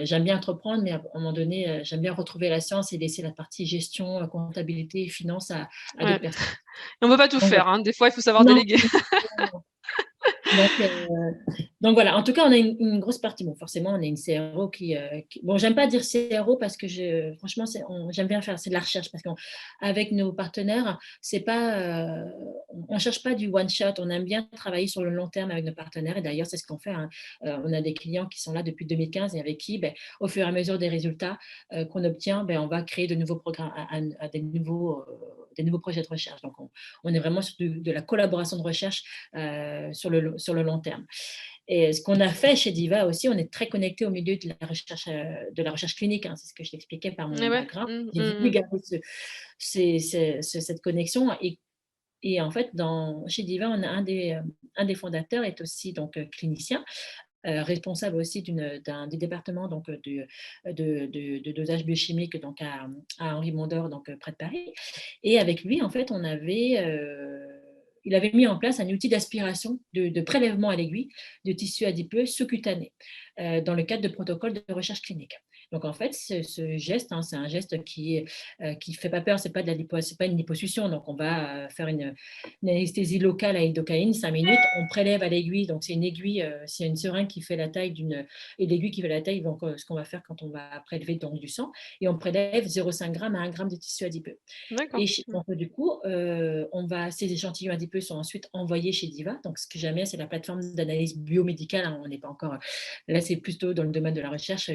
j'aime bien entreprendre, mais à un moment donné, j'aime bien retrouver la science et laisser la partie gestion, comptabilité et finance à d'autres personnes. On ne peut pas tout faire, hein. Des fois, il faut savoir déléguer. Donc, donc voilà, en tout cas, on a une grosse partie. Bon, forcément, on a une CRO Bon, j'aime pas dire CRO parce que franchement, j'aime bien faire, c'est de la recherche parce qu'avec nos partenaires, c'est pas, on cherche pas du one shot. On aime bien travailler sur le long terme avec nos partenaires. Et d'ailleurs, c'est ce qu'on fait, hein. On a des clients qui sont là depuis 2015 et avec qui, ben, au fur et à mesure des résultats qu'on obtient, ben, on va créer de nouveaux programmes, des nouveaux projets de recherche. Donc, on est vraiment sur de la collaboration de recherche sur le long terme. Et ce qu'on a fait chez Diva aussi, on est très connecté au milieu de la recherche clinique, hein, c'est ce que je t'expliquais par mon Eh ouais. background. J'ai voulu garder cette connexion. Et en fait, chez Diva, on a un des fondateurs est aussi donc clinicien, responsable aussi du département donc, de dosage biochimique donc, à Henri Mondor, donc près de Paris. Et avec lui, en fait, il avait mis en place un outil d'aspiration, de prélèvement à l'aiguille de tissu adipeux sous-cutané dans le cadre de protocoles de recherche clinique. Donc en fait, ce geste, hein, c'est un geste qui fait pas peur, c'est pas une liposuction. Donc on va faire une anesthésie locale à lidocaïne, 5 minutes, on prélève à l'aiguille, donc c'est une aiguille, c'est une seringue qui fait la taille et l'aiguille qui fait la taille, donc ce qu'on va faire quand on va prélever donc, du sang, et on prélève 0,5 g à 1 g de tissu adipeux. Et D'accord. donc, du coup, ces échantillons adipeux sont ensuite envoyés chez Diva. Donc, ce que j'aime bien, c'est la plateforme d'analyse biomédicale, hein. On n'est pas encore là, c'est plutôt dans le domaine de la recherche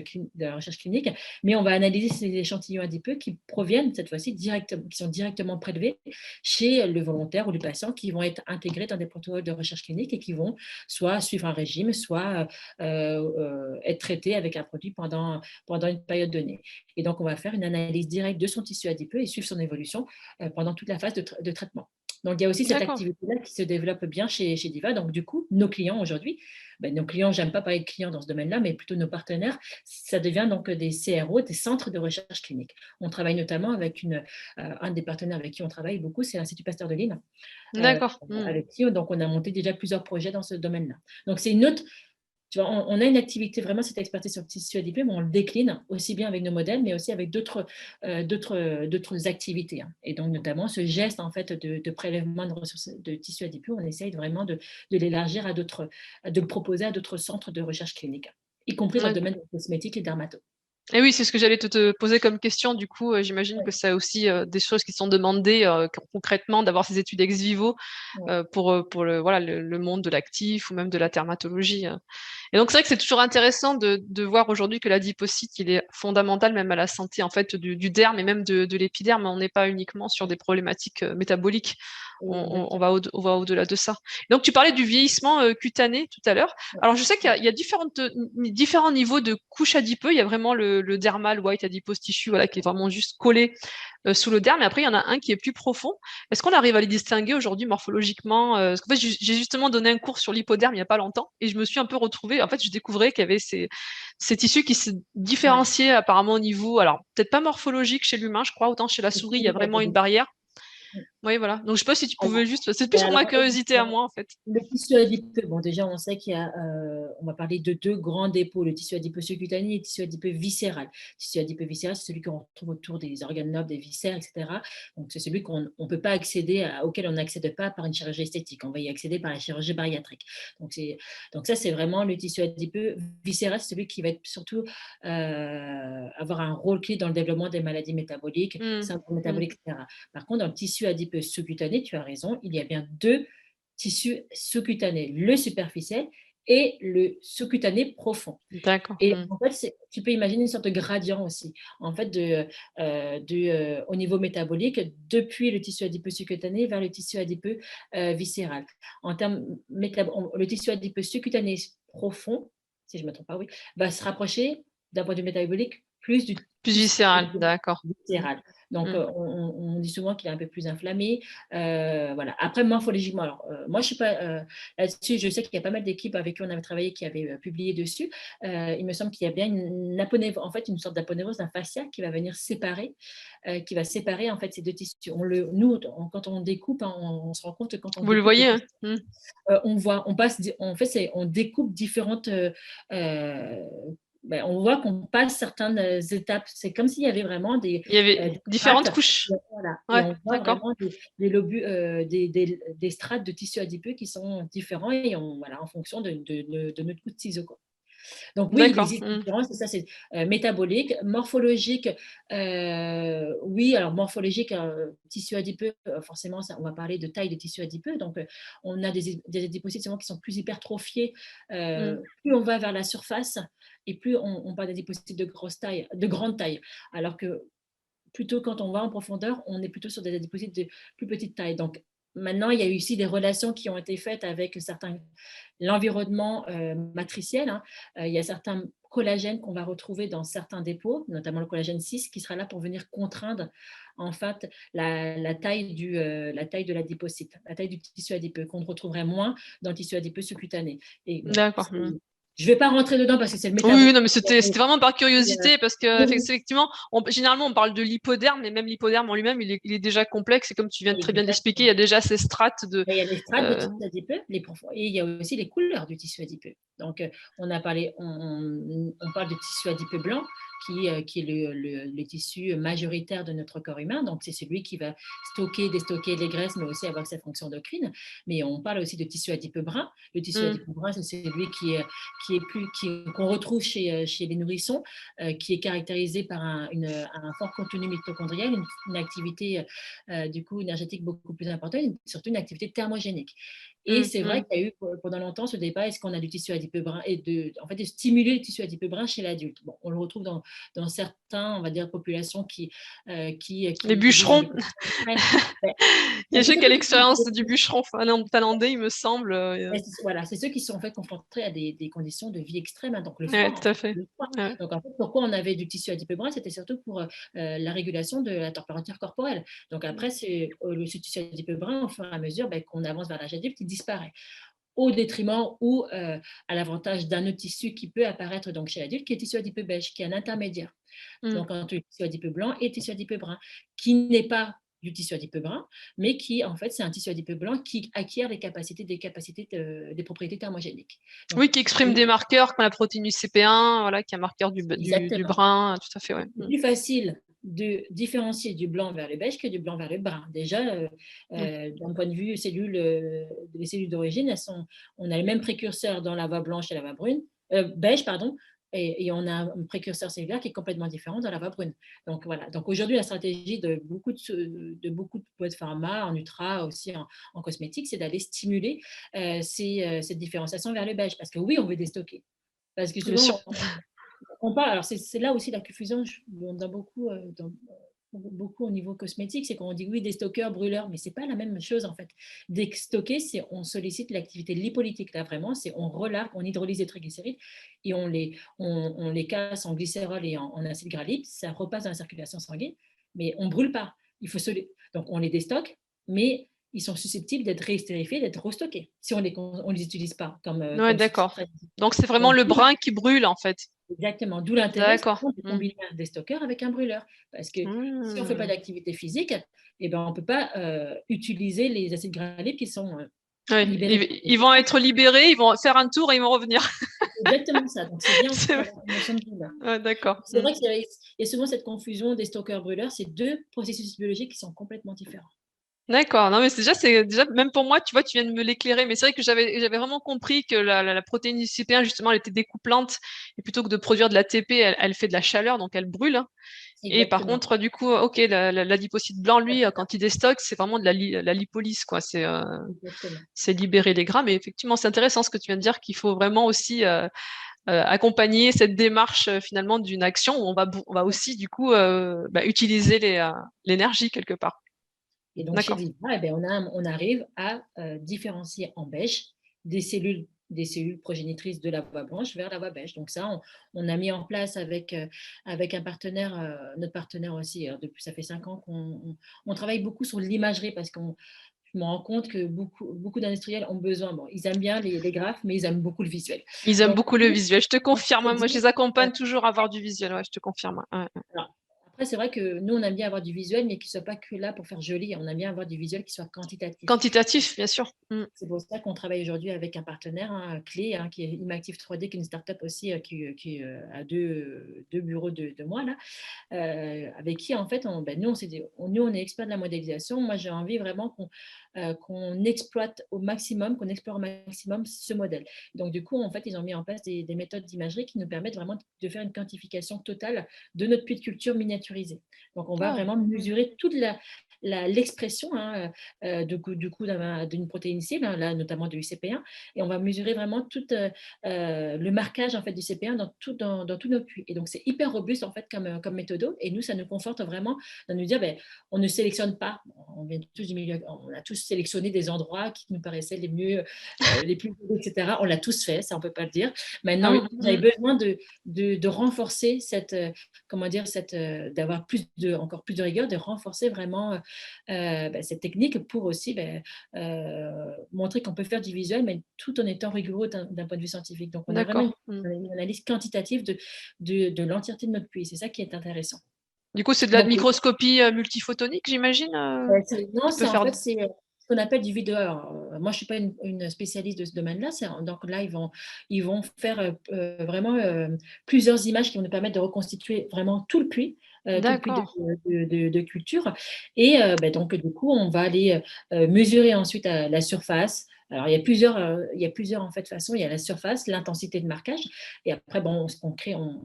clinique. Mais on va analyser ces échantillons adipeux qui proviennent cette fois-ci qui sont directement prélevés chez le volontaire ou le patient, qui vont être intégrés dans des protocoles de recherche clinique et qui vont soit suivre un régime, soit être traités avec un produit pendant une période donnée. Et donc, on va faire une analyse directe de son tissu adipeux et suivre son évolution pendant toute la phase de traitement. Donc, il y a aussi cette D'accord. activité-là qui se développe bien chez Diva. Donc, du coup, nos clients aujourd'hui, nos clients, j'aime pas parler de clients dans ce domaine-là, mais plutôt nos partenaires, ça devient donc des CRO, des centres de recherche clinique. On travaille notamment avec un des partenaires avec qui on travaille beaucoup, c'est l'Institut Pasteur de Lille, D'accord. avec qui donc, on a monté déjà plusieurs projets dans ce domaine-là. Donc, c'est une autre. Tu vois, on a une activité, vraiment cette expertise sur le tissu adipeux, mais on le décline aussi bien avec nos modèles, mais aussi avec d'autres activités, hein. Et donc, notamment, ce geste en fait, de prélèvement de ressources de tissu adipeux, on essaye vraiment de l'élargir de le proposer à d'autres centres de recherche clinique, y compris dans le D'accord. domaine des cosmétiques et dermato. Et oui, c'est ce que j'allais te poser comme question. Du coup, j'imagine que c'est aussi des choses qui sont demandées concrètement d'avoir ces études ex vivo Ouais. pour voilà, le monde de l'actif ou même de la dermatologie. Et donc, c'est vrai que c'est toujours intéressant de voir aujourd'hui que l'adipocyte, il est fondamental même à la santé en fait du derme et même de l'épiderme. On n'est pas uniquement sur des problématiques métaboliques. Exactement. On va au-delà de ça. Donc, tu parlais du vieillissement cutané tout à l'heure. Alors, je sais qu'il y a différents niveaux de couches adipeux. Il y a vraiment le dermal white adipose tissue, voilà, qui est vraiment juste collé sous le derme. Et après, il y en a un qui est plus profond. Est-ce qu'on arrive à les distinguer aujourd'hui morphologiquement Parce qu'en fait, j'ai justement donné un cours sur l'hypoderme il n'y a pas longtemps et je me suis un peu retrouvée. En fait, je découvrais qu'il y avait ces tissus qui se Ouais. différenciaient apparemment au niveau, alors peut-être pas morphologique chez l'humain, je crois, autant chez la C'est souris, très il y a vraiment une métabolique. barrière. Oui, voilà. Donc, je sais pas si tu pouvais Alors, juste. C'est plus ben pour ma alors, curiosité à moi, en fait. le tissu adipeux, bon, déjà, on sait qu'il y a, on va parler de deux grands dépôts, le tissu adipeux subcutané et le tissu adipeux viscéral. Le tissu adipeux viscéral, c'est celui qu'on retrouve autour des organes nobles, des viscères, etc. Donc, c'est celui qu'on ne peut pas auquel on n'accède pas par une chirurgie esthétique. On va y accéder par la chirurgie bariatrique. Donc ça, c'est vraiment le tissu adipeux viscéral, c'est celui qui va être surtout avoir un rôle clé dans le développement des maladies métaboliques, Hmm. syndrome Hmm. métabolique, etc. Par contre, dans le tissu adipeux sous-cutané, tu as raison, il y a bien deux tissu sous-cutané, le superficiel et le sous-cutané profond. D'accord. Et Hmm. en fait, tu peux imaginer une sorte de gradient aussi, en fait, au niveau métabolique, depuis le tissu adipeux sous-cutané vers le tissu adipeux viscéral. En termes le tissu adipeux sous-cutané profond, si je ne me trompe pas, oui, va se rapprocher d'un point de vue métabolique plus du Plus tissu viscéral, adipeux d'accord. Hmm. viscéral. Donc, Hmm. on dit souvent qu'il est un peu plus inflammé. Voilà. Après, morphologiquement, alors, moi, je suis pas là-dessus, je sais qu'il y a pas mal d'équipes avec qui on avait travaillé qui avaient publié dessus. Il me semble qu'il y a bien en fait, une sorte d'aponévrose d'un fascia qui va venir séparer, qui va séparer en fait ces deux tissus. Quand on découpe, hein, on se rend compte que quand on Vous le découpe le voyez, hein? tissu, Hmm. on voit, on passe, en fait, on découpe différentes on voit qu'on passe certaines étapes. C'est comme s'il y avait vraiment Il y avait des différentes strates. couches. Voilà. Et Ouais, on voit d'accord. vraiment des strates de tissu adipeux qui sont différents et voilà, en fonction de notre coup de ciseau, quoi. Donc oui, il D'accord. existe une différence, et ça c'est métabolique. Morphologique, oui, alors morphologique, tissu adipeux, forcément, ça, on va parler de taille de tissu adipeux. Donc, on a des adipocytes qui sont plus hypertrophiés. Mm. Plus on va vers la surface et plus on parle d'adipocytes de grosse taille, de grande taille. Alors que plutôt quand on va en profondeur, on est plutôt sur des adipocytes de plus petite taille. Donc, maintenant, il y a eu aussi des relations qui ont été faites avec l'environnement matriciel. Hein. Il y a certains collagènes qu'on va retrouver dans certains dépôts, notamment le collagène 6, qui sera là pour venir contraindre en fait la taille de l'adipocyte, la taille du tissu adipeux, qu'on ne retrouverait moins dans le tissu adipeux sous-cutané. Et bon, D'accord. Mm. je ne vais pas rentrer dedans parce que c'est le Oui, métabolisme. oui, non, mais c'était vraiment par curiosité parce que Oui, effectivement, généralement, on parle de l'hypoderme, mais même l'hypoderme en lui-même, il est déjà complexe. Et comme tu viens de très bien l'expliquer, il y exactement. a déjà ces strates de. Il y a les strates de euh, tissu adipeux, et il y a aussi les couleurs du tissu adipeux. Donc, on a parlé, on parle de tissu adipeux blanc, qui est le tissu majoritaire de notre corps humain. Donc, c'est celui qui va déstocker les graisses, mais aussi avoir sa fonction endocrine. Mais on parle aussi de tissu adipeux brun. Le tissu mm, adipeux brun, c'est celui qu'on retrouve chez les nourrissons, qui est caractérisé par un fort contenu mitochondrial, une activité du coup énergétique beaucoup plus importante, surtout une activité thermogénique. Et mm, c'est vrai mm. qu'il y a eu pendant longtemps ce débat, est-ce qu'on a du tissu adipeux brun, et en fait, de stimuler le tissu adipeux brun chez l'adulte. Bon, on le retrouve dans certains, on va dire, populations Les qui vivent dans bûcherons. des conditions extrêmes. Ben, Il y a c'est ceux qui ont surtout l'expérience du bûcheron finlandais, il me semble. voilà, c'est ceux qui sont en fait confrontés à des conditions de vie extrêmes, hein, donc le froid, Ouais, en tout à fait, fait. le froid. Ouais. Donc en fait, pourquoi on avait du tissu adipeux brun, c'était surtout pour la régulation de la température corporelle. Donc après, ce tissu adipeux brun, au fur et à mesure qu'on avance vers l'âge adulte, il disparaît au détriment ou à l'avantage d'un autre tissu qui peut apparaître donc chez l'adulte, qui est le tissu adipeux beige, qui est un intermédiaire. Mm. Donc entre le tissu adipeux blanc et le tissu adipeux brun, qui n'est pas du tissu adipeux brun, mais qui, en fait, c'est un tissu adipeux blanc qui acquiert des propriétés thermogéniques. Donc, Oui, qui exprime des marqueurs comme la protéine UCP1, voilà, qui est un marqueur du exactement. brun, tout à fait, ouais. C'est Mm. plus facile de différencier du blanc vers le beige que du blanc vers le brun. Déjà, Mm. d'un point de vue les cellules d'origine, on a les mêmes précurseurs dans la voie blanche et la voie brune, beige, pardon, et on a un précurseur cellulaire qui est complètement différent dans la voie brune. Donc voilà. Donc aujourd'hui, la stratégie de beaucoup de boîtes pharma, en ultra, aussi en cosmétique, c'est d'aller stimuler cette différenciation vers le beige. Parce que oui, on veut déstocker. Parce que Bien sûr. souvent, on parle, alors c'est là aussi la confusion, on a beaucoup au niveau cosmétique, c'est qu'on dit oui, des stockeurs, brûleurs, mais c'est pas la même chose en fait. Déstocker, c'est on sollicite l'activité lipolytique, là vraiment, c'est on relâche, on hydrolyse les triglycérides et on les casse en glycérol et en acide gralique, ça repasse dans la circulation sanguine, mais on brûle pas. Donc on les déstocke, mais ils sont susceptibles d'être réestérifiés, d'être restockés si on les utilise pas Ouais, comme substrat. d'accord. Donc, c'est vraiment Donc, le brin qui brûle, en fait. exactement, d'où l'intérêt D'accord. de Mm. combiner un déstockeur avec un brûleur. Parce que si on ne fait pas Mm. d'activité physique, eh ben, on ne peut pas utiliser les acides gras libres qui sont Ouais, libérés par le ils vont système. être libérés, ils vont faire un tour et ils vont revenir. C'est exactement ça. Donc, c'est bien aussi C'est d'avoir une notion de brûleur. ouais, d'accord. C'est Mm. vrai qu'il y a souvent cette confusion des stockeurs brûleurs. C'est deux processus biologiques qui sont complètement différents. D'accord. Non, mais c'est déjà, même pour moi, tu vois, tu viens de me l'éclairer. Mais c'est vrai que j'avais vraiment compris que la protéine UCP1, justement, elle était découplante. Et plutôt que de produire de l'ATP, elle fait de la chaleur, donc elle brûle, hein. Et par Exactement. contre, du coup, ok, l'adipocyte blanc, lui, quand il déstocke, c'est vraiment de la lipolyse, quoi. Exactement. C'est libérer les gras. Mais effectivement, c'est intéressant ce que tu viens de dire, qu'il faut vraiment aussi accompagner cette démarche finalement d'une action où on va aussi, du coup, utiliser l'énergie quelque part. Et donc, chez D'accord. Viva, eh ben, on arrive à différencier en beige des cellules progénitrices de la voie blanche vers la voie beige. Donc ça, on a mis en place avec un partenaire, notre partenaire aussi, depuis ça fait 5 ans on travaille beaucoup sur l'imagerie parce qu'on je me rends compte que beaucoup d'industriels ont besoin, bon, ils aiment bien les graphes, mais ils aiment beaucoup le visuel. Ils aiment Donc, beaucoup le visuel. Je te on confirme, s'est hein, moi, je dit, les accompagne toujours à avoir du visuel. Ouais, je te confirme. Ouais, ouais. alors, Après, c'est vrai que nous, on aime bien avoir du visuel, mais qui ne soit pas que là pour faire joli. On aime bien avoir du visuel qui soit quantitatif. Quantitatif, bien sûr. Mm. C'est pour ça qu'on travaille aujourd'hui avec un partenaire clé, qui est Imactive 3D, qui est une startup aussi qui a deux bureaux de moi, là, avec qui, en fait, nous, nous, on est experts de la modélisation. Moi, j'ai envie vraiment qu'on exploite au maximum, qu'on explore au maximum ce modèle. Donc, du coup, en fait, ils ont mis en place des méthodes d'imagerie qui nous permettent vraiment de faire une quantification totale de notre puits de culture miniaturisé. Donc, on va Ah, vraiment mm. mesurer toute l'expression du coup d'une protéine cible, là, notamment de UCP1, et on va mesurer vraiment tout le marquage en fait, du CP1 dans tous nos puits. Et donc, c'est hyper robuste en fait comme méthode. Et nous, ça nous conforte vraiment de nous dire, ben, on ne sélectionne pas. On vient tous du milieu, on a tous sélectionné des endroits qui nous paraissaient les mieux, les plus beaux, etc. On l'a tous fait, ça on peut pas le dire. Ah oui. Maintenant, j'avais Mm. besoin de renforcer comment dire, d'avoir encore plus de rigueur, de renforcer vraiment cette technique pour aussi montrer qu'on peut faire du visuel, mais tout en étant rigoureux d'un point de vue scientifique. Donc, on a vraiment D'accord. Mm. une analyse quantitative de l'entièreté de notre puits. C'est ça qui est intéressant. Du coup, c'est de la Donc, microscopie multiphotonique, j'imagine, non, qui peut c'est en faire. fait c'est ce qu'on appelle du vidéo. Alors, moi, je suis pas une spécialiste de ce domaine-là. Donc là, ils vont faire vraiment plusieurs images qui vont nous permettre de reconstituer vraiment tout le puits D'accord. de culture. Et donc, du coup, on va aller mesurer ensuite la surface. Alors, il y a plusieurs en fait façons. Il y a la surface, l'intensité de marquage, et après, bon, ce qu'on crée, on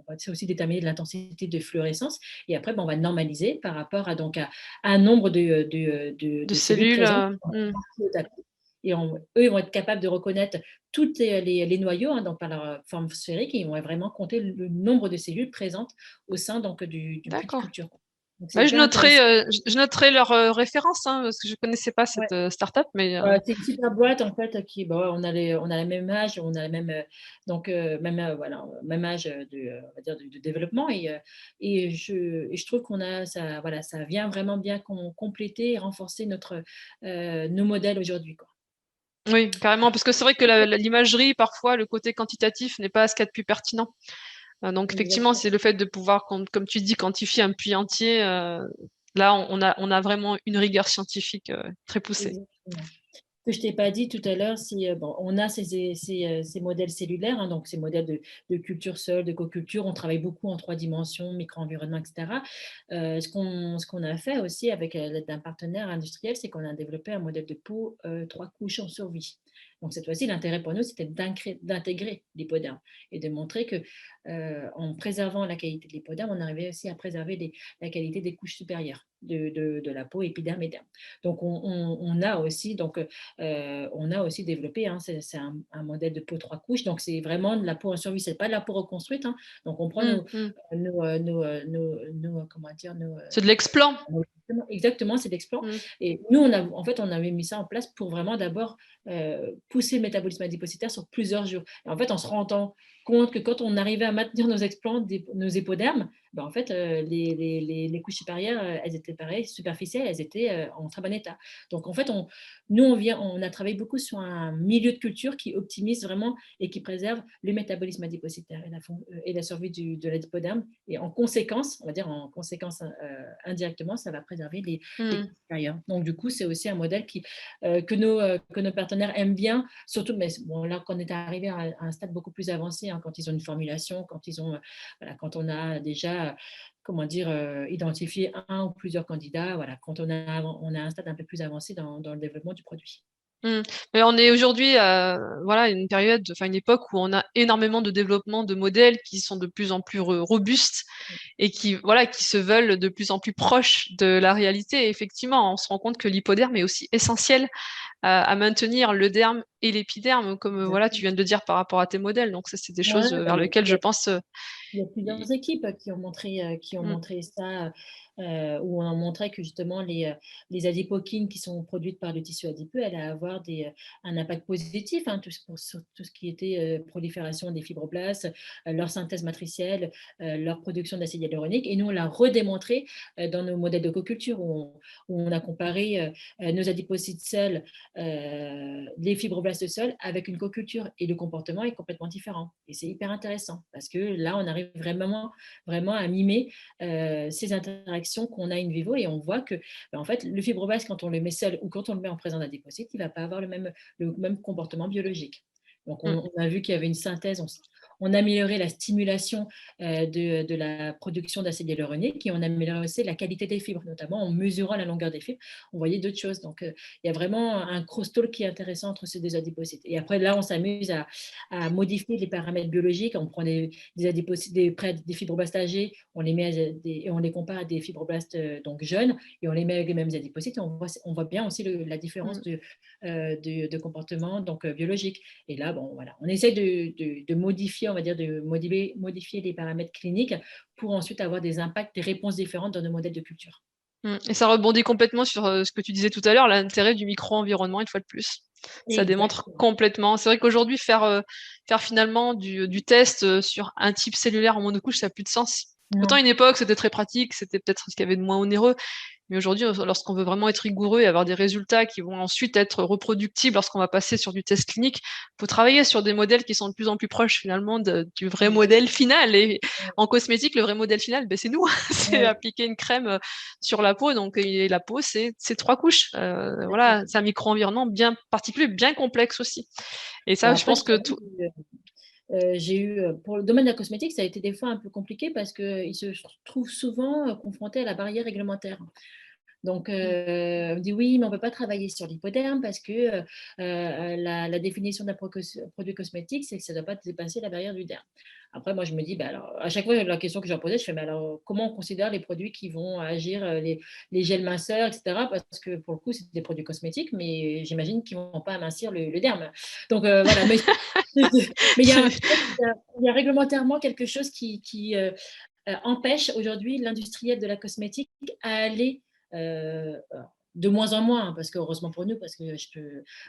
va aussi déterminer l'intensité de fluorescence. Et après, on va normaliser par rapport à un nombre De de cellules cellules. présentes. Mm. Et eux, ils vont être capables de reconnaître tous les noyaux, donc par leur forme sphérique, et ils vont vraiment compter le nombre de cellules présentes au sein donc, du puits de D'accord. culture. Donc, c'est Bah, je hyper noterai, intéressant. je noterai leur référence, hein, parce que je connaissais pas Ouais. cette start-up, mais C'est une super boîte en fait on a la même âge, on a la même voilà, même âge on va dire de développement et je trouve qu'on a ça voilà, ça vient vraiment bien compléter et renforcer nos modèles aujourd'hui, quoi. oui, carrément, parce que c'est vrai que l'imagerie, parfois, le côté quantitatif n'est pas ce qu'il y a de plus pertinent. Donc, effectivement, c'est Exactement. le fait de pouvoir, comme tu dis, quantifier un puits entier. Là, on a vraiment une rigueur scientifique très poussée. Exactement. Que je t'ai pas dit tout à l'heure, si on a ces modèles cellulaires, donc ces modèles de culture sol, de co-culture, on travaille beaucoup en 3 dimensions, micro-environnement, etc. Ce qu'on a fait aussi avec l'aide d'un partenaire industriel, c'est qu'on a développé un modèle de peau 3 couches en survie. Donc cette fois-ci, l'intérêt pour nous, c'était d'intégrer l'hypoderme et de montrer que en préservant la qualité de l'hypoderme, on arrivait aussi à préserver la qualité des couches supérieures de la peau, épiderme et derme. Donc on a aussi développé, c'est un modèle de peau 3 couches, donc c'est vraiment de la peau en survie, c'est pas de la peau reconstruite. Donc on prend Mm, mm. comment dire, C'est de l'explant. exactement, c'est l'explant. Mm. Et nous, en fait, on avait mis ça en place pour vraiment d'abord pousser le métabolisme adipocytaire sur plusieurs jours. Et en fait, on se rend compte que quand on arrivait à maintenir nos explants, nos épodermes, en fait, les couches supérieures, elles étaient pareilles, superficielles, elles étaient en très bon état. Donc, en fait, nous, on a travaillé beaucoup sur un milieu de culture qui optimise vraiment et qui préserve le métabolisme adipocytaire et la survie de l'adipoderme. Et en conséquence, on va dire en conséquence indirectement, ça va préserver les Mm. couches supérieures. Donc, du coup, c'est aussi un modèle que nos partenaires aiment bien, surtout, mais bon, là, quand on est arrivé à un stade beaucoup plus avancé, quand ils ont une formulation, voilà, quand on a déjà comment dire, identifier un ou plusieurs candidats, voilà, quand on a un stade un peu plus avancé dans le développement du produit. Mm. Mais on est aujourd'hui à voilà, une période, enfin une époque où on a énormément de développement de modèles qui sont de plus en plus robustes et qui, voilà, qui se veulent de plus en plus proches de la réalité. Et effectivement, on se rend compte que l'hypoderme est aussi essentiel à maintenir le derme et l'épiderme, comme voilà, tu Exactement. viens de le dire par rapport à tes modèles. Donc ça, c'est des Ouais, choses vers lesquelles je pense. il y a plusieurs équipes qui ont Mm. montré ça, où on a montré que justement les adipokines qui sont produites par le tissu adipeux allaient avoir un impact positif, sur tout ce qui était prolifération des fibroblastes, leur synthèse matricielle, leur production d'acide hyaluronique. Et nous, on l'a redémontré dans nos modèles de co-culture où on a comparé nos adipocytes seuls les fibroblastes seuls avec une co-culture et le comportement est complètement différent. Et c'est hyper intéressant parce que là, on arrive vraiment à mimer ces interactions qu'on a in vivo et on voit que en fait, le fibroblast, quand on le met seul ou quand on le met en présence d'adipocytes, il ne va pas avoir le même comportement biologique. Donc, Mm. on a vu qu'il y avait une synthèse, on a amélioré la stimulation de la production d'acide hyaluronique et on a amélioré aussi la qualité des fibres, notamment en mesurant la longueur des fibres. On voyait d'autres choses. Donc, il y a vraiment un crosstalk qui est intéressant entre ces deux adipocytes. Et après, là, on s'amuse à modifier les paramètres biologiques. On prend des adipocytes, des fibroblastes âgés, on les met et on les compare à des fibroblastes donc jeunes et on les met avec les mêmes adipocytes. Et on voit bien aussi la différence de comportement donc, biologique. Et là, bon, voilà, on essaie de modifier, on va dire, de modifier les paramètres cliniques pour ensuite avoir des impacts, des réponses différentes dans nos modèles de culture. Et ça rebondit complètement sur ce que tu disais tout à l'heure, l'intérêt du micro-environnement, une fois de plus. Ça démontre Exactement. complètement. C'est vrai qu'aujourd'hui, faire finalement du test sur un type cellulaire en monocouche, ça n'a plus de sens. Autant à Non. une époque, c'était très pratique, c'était peut-être ce qu'il y avait de moins onéreux. Mais aujourd'hui, lorsqu'on veut vraiment être rigoureux et avoir des résultats qui vont ensuite être reproductibles lorsqu'on va passer sur du test clinique, il faut travailler sur des modèles qui sont de plus en plus proches finalement du vrai modèle final. Et en cosmétique, le vrai modèle final, ben, c'est nous. C'est Ouais. appliquer une crème sur la peau. Donc, et la peau, c'est 3 couches. Voilà, c'est un micro-environnement bien particulier, bien complexe aussi. Et Bon, ça, je après, pense que tout. j'ai eu, pour le domaine de la cosmétique, ça a été des fois un peu compliqué parce qu'ils se trouvent souvent confrontés à la barrière réglementaire. Donc, on me dit oui, mais on ne peut pas travailler sur l'hypoderme parce que la définition d'un produit cosmétique, c'est que ça ne doit pas dépasser la barrière du derme. Après, moi, je me dis, bah, alors, à chaque fois, la question que je leur posais, je fais, mais alors, comment on considère les produits qui vont agir, les gels minceurs, etc. Parce que pour le coup, c'est des produits cosmétiques, mais j'imagine qu'ils ne vont pas amincir le derme. Donc, voilà. Mais il y a réglementairement quelque chose qui empêche aujourd'hui l'industriel de la cosmétique à aller de moins en moins, parce que heureusement pour nous, parce que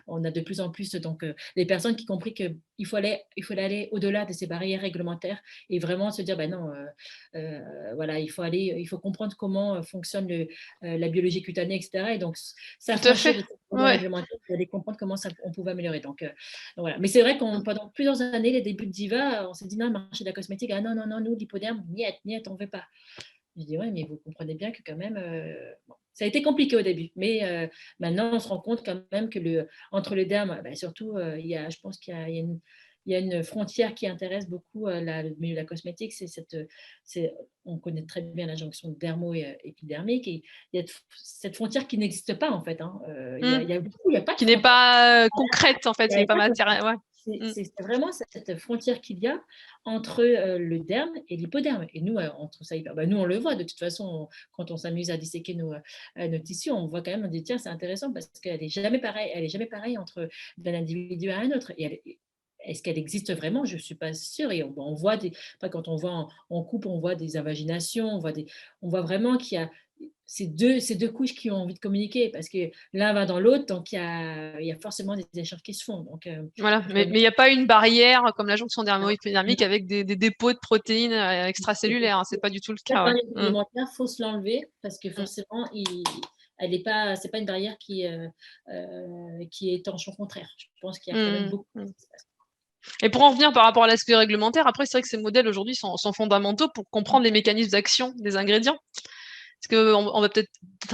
on a de plus en plus donc les personnes qui ont compris qu'il fallait aller au-delà de ces barrières réglementaires et vraiment se dire, ben non, voilà, il faut comprendre comment fonctionne la biologie cutanée, etc. Et donc Tout à s'affranchir fait. de ces barrières Ouais. réglementaires et aller comprendre comment on pouvait améliorer. Donc voilà. Mais c'est vrai qu'on pendant plusieurs années, les débuts de Diva, on s'est dit non, le marché de la cosmétique, ah non, non, non, nous, l'hypoderme, niet, on ne veut pas. Je dis, ouais, mais vous comprenez bien que quand même, bon, ça a été compliqué au début, mais maintenant, on se rend compte quand même que entre les dermes, bah, surtout, je pense qu'il y a une frontière qui intéresse beaucoup le milieu de la cosmétique, on connaît très bien la jonction dermo et épidermique, et il y a cette frontière qui n'existe pas en fait. Hein. Mm. Il y a pas de Qui n'est frontière. pas concrète, en Il fait, y il n'est a pas pas matériel. Ouais. Mm. c'est vraiment cette frontière qu'il y a entre le derme et l'hypoderme. Et nous, on trouve ça hyper. Bah, nous, on le voit de toute façon, quand on s'amuse à disséquer nos tissus, on voit quand même, on dit tiens, c'est intéressant parce qu'elle n'est jamais pareille, entre d'un individu à un autre. Est-ce qu'elle existe vraiment? Je ne suis pas sûre. Et on voit enfin, quand on voit en coupe, on voit des invaginations, on voit vraiment qu'il y a ces deux couches qui ont envie de communiquer parce que l'un va dans l'autre, donc il y a forcément des échanges qui se font. Donc, Voilà, mais finalement, il n'y a pas une barrière comme la jonction dermo-épidermique avec des dépôts de protéines extracellulaires. Hein. C'est pas du tout le cette cas. Ouais. barrière réglementaire, il faut se l'enlever parce que Mm. forcément, c'est pas une barrière qui est étanche. Au contraire, je pense qu'il y a quand même Mm. beaucoup Mm. qui se passe. Et pour en revenir par rapport à l'aspect réglementaire, après, c'est vrai que ces modèles aujourd'hui sont fondamentaux pour comprendre les mécanismes d'action des ingrédients. Parce qu'on va peut-être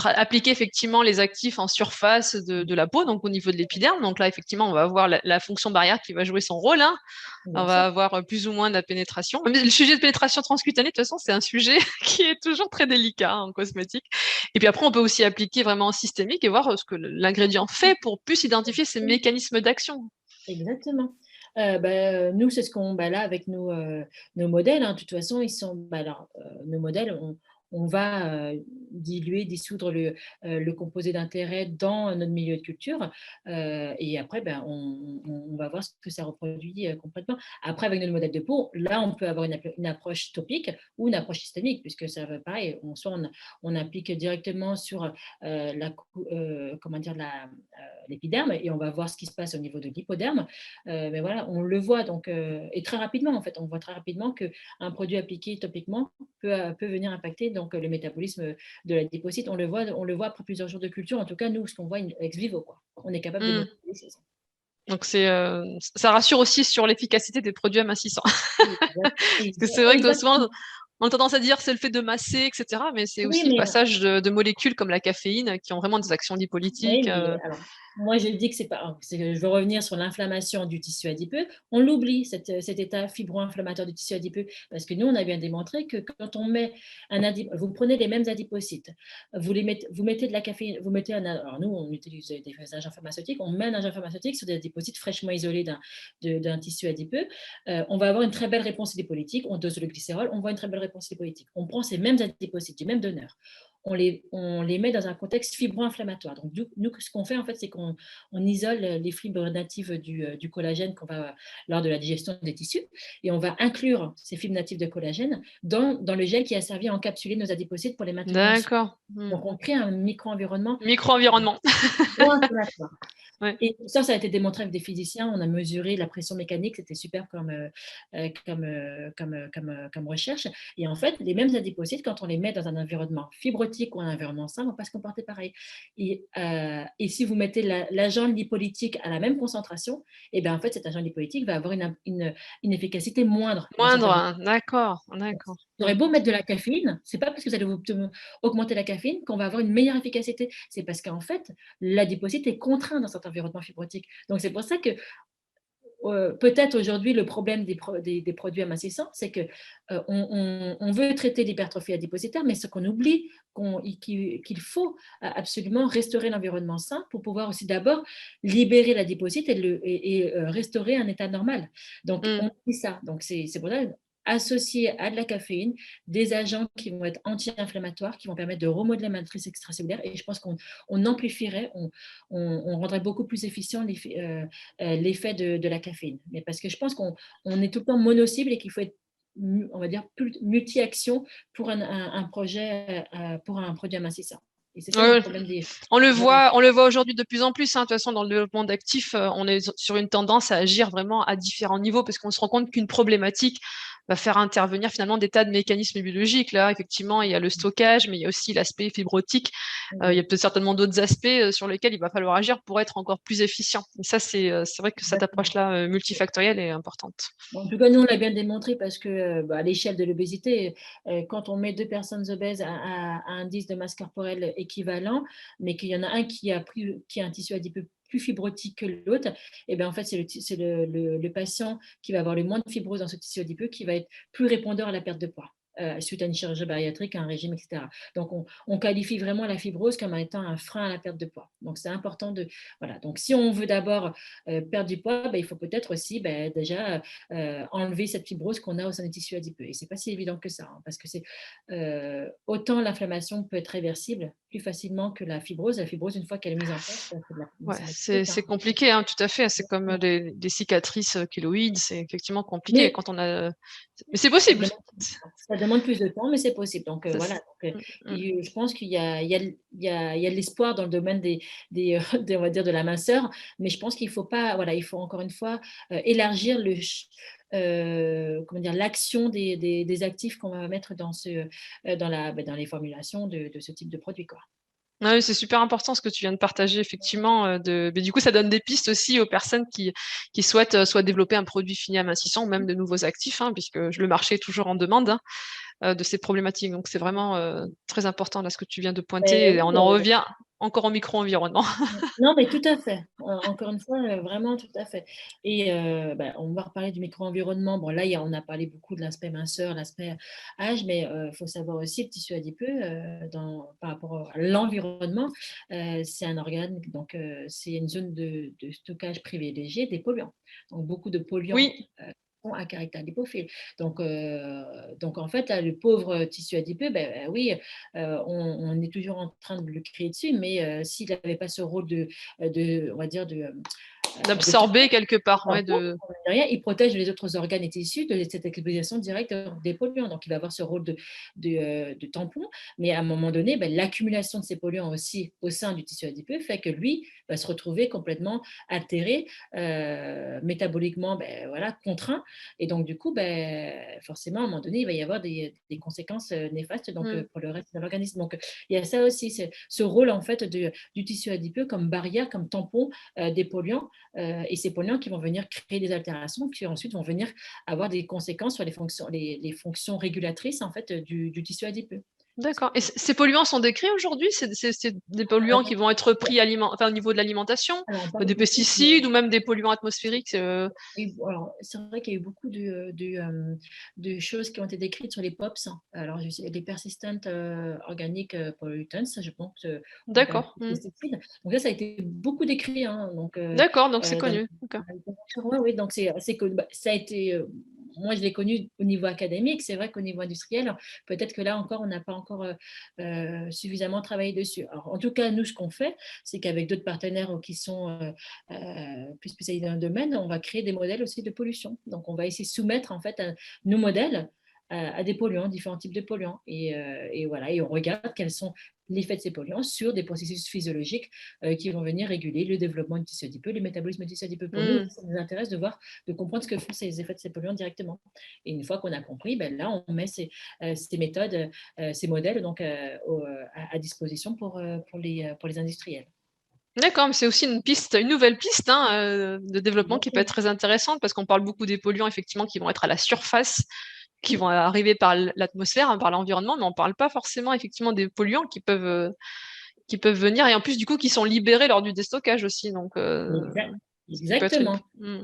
appliquer effectivement les actifs en surface de la peau, donc au niveau de l'épiderme. Donc là, effectivement, on va avoir la fonction barrière qui va jouer son rôle. Hein. On Bien sûr. va avoir plus ou moins de la pénétration. Mais le sujet de pénétration transcutanée, de toute façon, c'est un sujet qui est toujours très délicat en cosmétique. Et puis après, on peut aussi appliquer vraiment en systémique et voir ce que l'ingrédient fait pour plus identifier ses mécanismes d'action. Exactement. Nous, c'est ce qu'on, là, avec nos modèles, hein, de toute façon, nos modèles, on va diluer, dissoudre le composé d'intérêt dans notre milieu de culture. Et après, on va voir ce que ça reproduit complètement. Après, avec notre modèle de peau, là, on peut avoir une approche topique ou une approche systémique, puisque ça va pareil. Soit on applique directement sur comment dire, l'épiderme et on va voir ce qui se passe au niveau de l'hypoderme. Mais voilà, on le voit donc, et très rapidement en fait, on voit très rapidement qu'un produit appliqué topiquement peut venir impacter donc, le métabolisme de l'adipocyte. On le voit après plusieurs jours de culture. En tout cas, nous, ce qu'on voit ex vivo, quoi. On est capable de Hmm. mesurer ça. Donc ça rassure aussi sur l'efficacité des produits amincissants. Parce que c'est vrai que souvent, Exactement. on a tendance à dire c'est le fait de masser, etc. Mais c'est Oui, aussi le mais passage de molécules comme la caféine qui ont vraiment des actions lipolytiques. oui, mais alors, moi, je dis que c'est pas. C'est que je veux revenir sur l'inflammation du tissu adipeux. On l'oublie, cet état fibro-inflammatoire du tissu adipeux, parce que nous, on a bien démontré que quand on met vous prenez les mêmes adipocytes, vous mettez de la caféine, vous mettez alors nous, on utilise des agents pharmaceutiques, on met un agent pharmaceutique sur des adipocytes fraîchement isolés d'un tissu adipeux, on va avoir une très belle réponse lipolytique, on dose le glycérol, on voit une très belle réponse lipolytique. On prend ces mêmes adipocytes, du même donneur, on les met dans un contexte fibro-inflammatoire. Donc, nous, ce qu'on fait, en fait, c'est qu'on isole les fibres natives du collagène qu'on va, lors de la digestion des tissus, et on va inclure ces fibres natives de collagène dans le gel qui a servi à encapsuler nos adipocytes pour les maintenir en souple. D'accord. Donc, on crée un micro-environnement Micro-environnement. pro-inflammatoire. Ouais. Et ça a été démontré avec des physiciens. On a mesuré la pression mécanique. C'était super comme recherche. Et en fait, les mêmes adipocytes, quand on les met dans un environnement fibrotique ou un environnement sain, ne vont pas se comporter pareil. Et si vous mettez l'agent lipolytique à la même concentration, et bien en fait, cet agent lipolytique va avoir une efficacité moindre dans cet Moindre, environnement. hein. D'accord, d'accord. Vous aurez beau mettre de la caféine, c'est pas parce que vous allez augmenter la caféine qu'on va avoir une meilleure efficacité. C'est parce qu'en fait, l'adipocyte est contraint dans cet environnement fibrotique. Donc, c'est pour ça que peut-être aujourd'hui, le problème des produits amincissants, c'est que on veut traiter l'hypertrophie adipocytaire, mais ce qu'on oublie, qu'il faut absolument restaurer l'environnement sain pour pouvoir aussi d'abord libérer l'adipocyte et restaurer un état normal. Donc, Mm. on dit ça. Donc, c'est pour ça associer à de la caféine des agents qui vont être anti-inflammatoires, qui vont permettre de remodeler la matrice extracellulaire. Et je pense qu'on amplifierait, on rendrait beaucoup plus efficient l'effet de la caféine. Mais parce que je pense qu'on est tout le temps mono-cible et qu'il faut être, on va dire, multi-action pour un projet, pour un produit amincissant. Et c'est ça le Ouais, problème des... on le voit aujourd'hui de plus en plus, hein. De toute façon, dans le développement d'actifs, on est sur une tendance à agir vraiment à différents niveaux parce qu'on se rend compte qu'une problématique va faire intervenir finalement des tas de mécanismes biologiques. Là, effectivement, il y a le stockage, mais il y a aussi l'aspect fibrotique. Il y a peut-être certainement d'autres aspects sur lesquels il va falloir agir pour être encore plus efficient. Et ça, c'est vrai que cette Exactement. approche-là multifactorielle est importante. En tout cas, nous, on l'a bien démontré parce que à l'échelle de l'obésité, quand on met deux personnes obèses à un indice de masse corporelle équivalent, mais qu'il y en a un qui a un tissu adipeux plus fibrotique que l'autre, et bien en fait, c'est le patient qui va avoir le moins de fibrose dans ce tissu adipeux qui va être plus répondeur à la perte de poids. Suite à une chirurgie bariatrique, à un régime, etc. Donc, on qualifie vraiment la fibrose comme étant un frein à la perte de poids. Donc, c'est important de... Voilà. Donc, si on veut d'abord perdre du poids, ben, il faut peut-être aussi déjà enlever cette fibrose qu'on a au sein des tissus adipeux. Et c'est pas si évident que ça, hein, parce que c'est autant l'inflammation peut être réversible plus facilement que la fibrose. La fibrose, une fois qu'elle est mise en place, Ouais, ça c'est nécessite, c'est hein. compliqué, hein, tout à fait. C'est comme des cicatrices kéloïdes, c'est effectivement compliqué Mais quand on a. Mais c'est ça possible. demande, ça demande plus de temps, mais c'est possible. Donc Ça, voilà. c'est- Donc, Mm, mm. je pense qu'il y a de l'espoir dans le domaine on va dire de la minceur, mais je pense qu'il faut pas, voilà, il faut encore une fois élargir comment dire, l'action des actifs qu'on va mettre dans les formulations de ce type de produit, quoi. Ah oui, c'est super important ce que tu viens de partager, effectivement. Mais du coup, ça donne des pistes aussi aux personnes qui souhaitent soit développer un produit fini amincissant ou même de nouveaux actifs, hein, puisque le marché est toujours en demande, hein, de ces problématiques. Donc, c'est vraiment très important là ce que tu viens de pointer. Ben Et oui, on en revient encore au micro-environnement. non, mais tout à fait. Encore une fois, vraiment tout à fait. Et on va reparler du micro-environnement. Bon, là, on a parlé beaucoup de l'aspect minceur, l'aspect âge, mais il faut savoir aussi le tissu adipeux par rapport à l'environnement. C'est un organe, donc c'est une zone de stockage privilégiée des polluants. Donc, beaucoup de polluants Oui, ont un caractère lipophile. Donc en fait, là, le pauvre tissu adipeux, oui, on est toujours en train de le créer dessus, mais s'il n'avait pas ce rôle on va dire, de d'absorber quelque part. Ouais, rien, il protège les autres organes et tissus de cette exposition directe des polluants. Donc, il va avoir ce rôle de tampon. Mais à un moment donné, l'accumulation de ces polluants aussi au sein du tissu adipeux fait que lui va se retrouver complètement altéré, métaboliquement voilà, contraint. Et donc, du coup, forcément, à un moment donné, il va y avoir des conséquences néfastes donc, mm. pour le reste de l'organisme. Donc, il y a ça aussi, ce rôle en fait du tissu adipeux comme barrière, comme tampon des polluants et ces polluants qui vont venir créer des altérations qui ensuite vont venir avoir des conséquences sur les fonctions régulatrices en fait, du tissu adipeux. D'accord. Et ces polluants sont décrits aujourd'hui? C'est des polluants qui vont être pris enfin, au niveau de l'alimentation, Alors, on parle des beaucoup pesticides ou même des polluants atmosphériques? oui, alors, c'est vrai qu'il y a eu beaucoup de choses qui ont été décrites sur les POPs. Alors, je sais, les persistent organic pollutants, je pense, on parle D'accord. de pesticides. Donc là, ça a été beaucoup décrit. Hein, donc, D'accord, donc c'est dans connu. D'accord. la littérature, ouais, oui, donc c'est que ça a été. Moi, je l'ai connu au niveau académique. C'est vrai qu'au niveau industriel, peut-être que là encore, on n'a pas encore suffisamment travaillé dessus. Alors, en tout cas, nous, ce qu'on fait, c'est qu'avec d'autres partenaires qui sont plus spécialisés dans le domaine, on va créer des modèles aussi de pollution. Donc, on va essayer de soumettre en fait nos modèles à des polluants, différents types de polluants. Et voilà, et on regarde quels sont l'effet de ces polluants sur des processus physiologiques qui vont venir réguler le développement du tissu adipeux, le métabolisme du tissu adipeux. Pour nous, ça nous intéresse de voir, de comprendre ce que font ces effets de ces polluants directement. Et une fois qu'on a compris, ben là, on met ces méthodes, ces modèles donc, à disposition pour les industriels. D'accord, mais c'est aussi une nouvelle piste hein, de développement qui peut être Exactement. très intéressante parce qu'on parle beaucoup des polluants effectivement qui vont être à la surface, qui vont arriver par l'atmosphère, hein, par l'environnement, mais on ne parle pas forcément effectivement des polluants qui peuvent venir et en plus du coup qui sont libérés lors du déstockage aussi, donc ce qui peut être une. Exactement.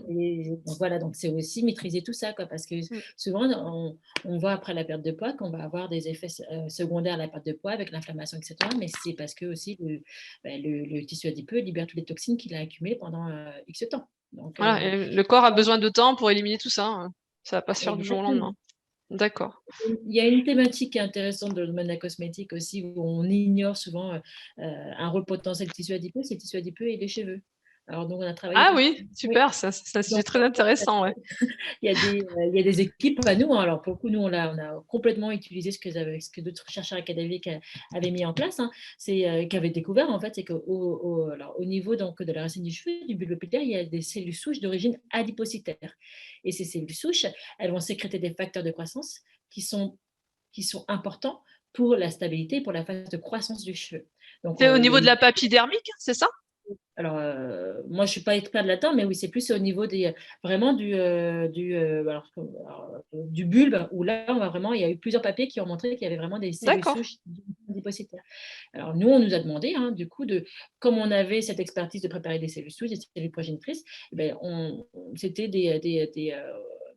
Et donc voilà, donc c'est aussi maîtriser tout ça, quoi, parce que souvent, on voit après la perte de poids qu'on va avoir des effets secondaires à la perte de poids avec l'inflammation, etc. Mais c'est parce que aussi le tissu adipeux libère toutes les toxines qu'il a accumulées pendant X temps. Donc, Voilà, et le corps a besoin de temps pour éliminer tout ça, hein. Ça va pas se faire du jour au exactement. lendemain. D'accord. Il y a une thématique qui est intéressante dans le domaine de la cosmétique aussi, où on ignore souvent un rôle potentiel du tissu adipeux, c'est le tissu adipeux et les cheveux. Alors, donc, on a travaillé Ah tout ça. oui, Oui. super, c'est un sujet Donc, très intéressant, ouais. il y a des équipes à nous. Hein. Alors, pour le coup, nous, on a complètement utilisé ce que d'autres chercheurs académiques avaient mis en place. Hein. Qui avaient découvert, en fait, c'est qu'au niveau donc, de la racine du cheveu, du bulbe pilaire, il y a des cellules souches d'origine adipocytaire. Et ces cellules souches, elles vont sécréter des facteurs de croissance qui sont importants pour la stabilité, pour la phase de croissance du cheveu. Donc, C'est au il y a niveau de une la papillermique, c'est ça? alors, moi, je ne suis pas experte là-dedans, mais oui, c'est plus au niveau vraiment du bulbe, où là, on va vraiment, il y a eu plusieurs papiers qui ont montré qu'il y avait vraiment des cellules D'accord. souches adipocytaires. Alors, nous, on nous a demandé, hein, du coup, comme on avait cette expertise de préparer des cellules souches, des cellules progénitrices, eh ben, c'était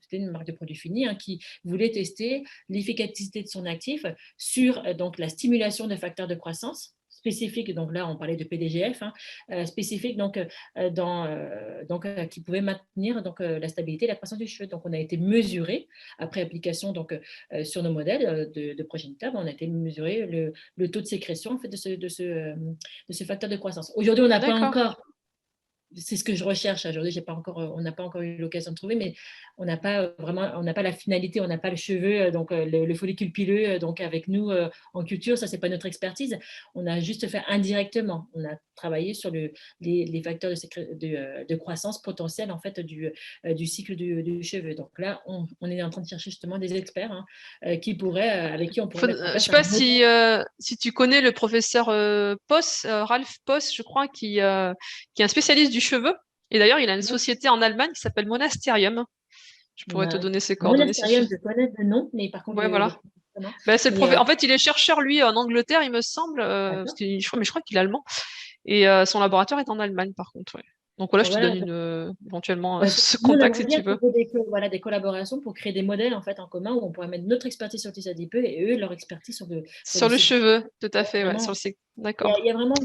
c'était une marque de produit fini hein, qui voulait tester l'efficacité de son actif sur donc, la stimulation de facteurs de croissance spécifiques, donc là on parlait de PDGF, hein, spécifiques donc, qui pouvaient maintenir donc, la stabilité et la croissance du cheveu. Donc on a été mesuré, après application donc, sur nos modèles de progéniteurs, on a été mesuré le taux de sécrétion en fait, de ce facteur de croissance. Aujourd'hui, on n'a pas D'accord. encore c'est ce que je recherche aujourd'hui. On n'a pas encore eu l'occasion de trouver, mais on n'a pas vraiment, on n'a pas la finalité, on n'a pas le cheveu, donc le follicule pileux, donc avec nous en culture, ça c'est pas notre expertise. On a juste fait indirectement. On a travaillé sur les facteurs de croissance potentielle en fait du cycle du cheveu. Donc là, on est en train de chercher justement des experts hein, avec qui on pourrait mettre en Je sais place un pas modèle. si tu connais le professeur Poss, Ralph Poss, je crois, qui est un spécialiste du cheveu. Et d'ailleurs, il a une société en Allemagne qui s'appelle Monasterium. Je pourrais te donner ses coordonnées si tu. Monastérium, je connais de nom, mais par contre, Ouais, voilà. non. Bah, c'est Mais En fait, il est chercheur, lui, en Angleterre, il me semble, d'accord. mais je crois qu'il est allemand. Et son laboratoire est en Allemagne, par contre. Ouais. Donc voilà, je te Voilà, donne éventuellement bah, ce nous, on contact aimerait si bien tu veux. trouver des collaborations pour créer des modèles en fait en commun où on pourrait mettre notre expertise sur le tissu adipeux et eux leur expertise sur Sur le le cycle. cheveu, tout à fait, ouais, sur Vraiment, le cycle. il D'accord. y a vraiment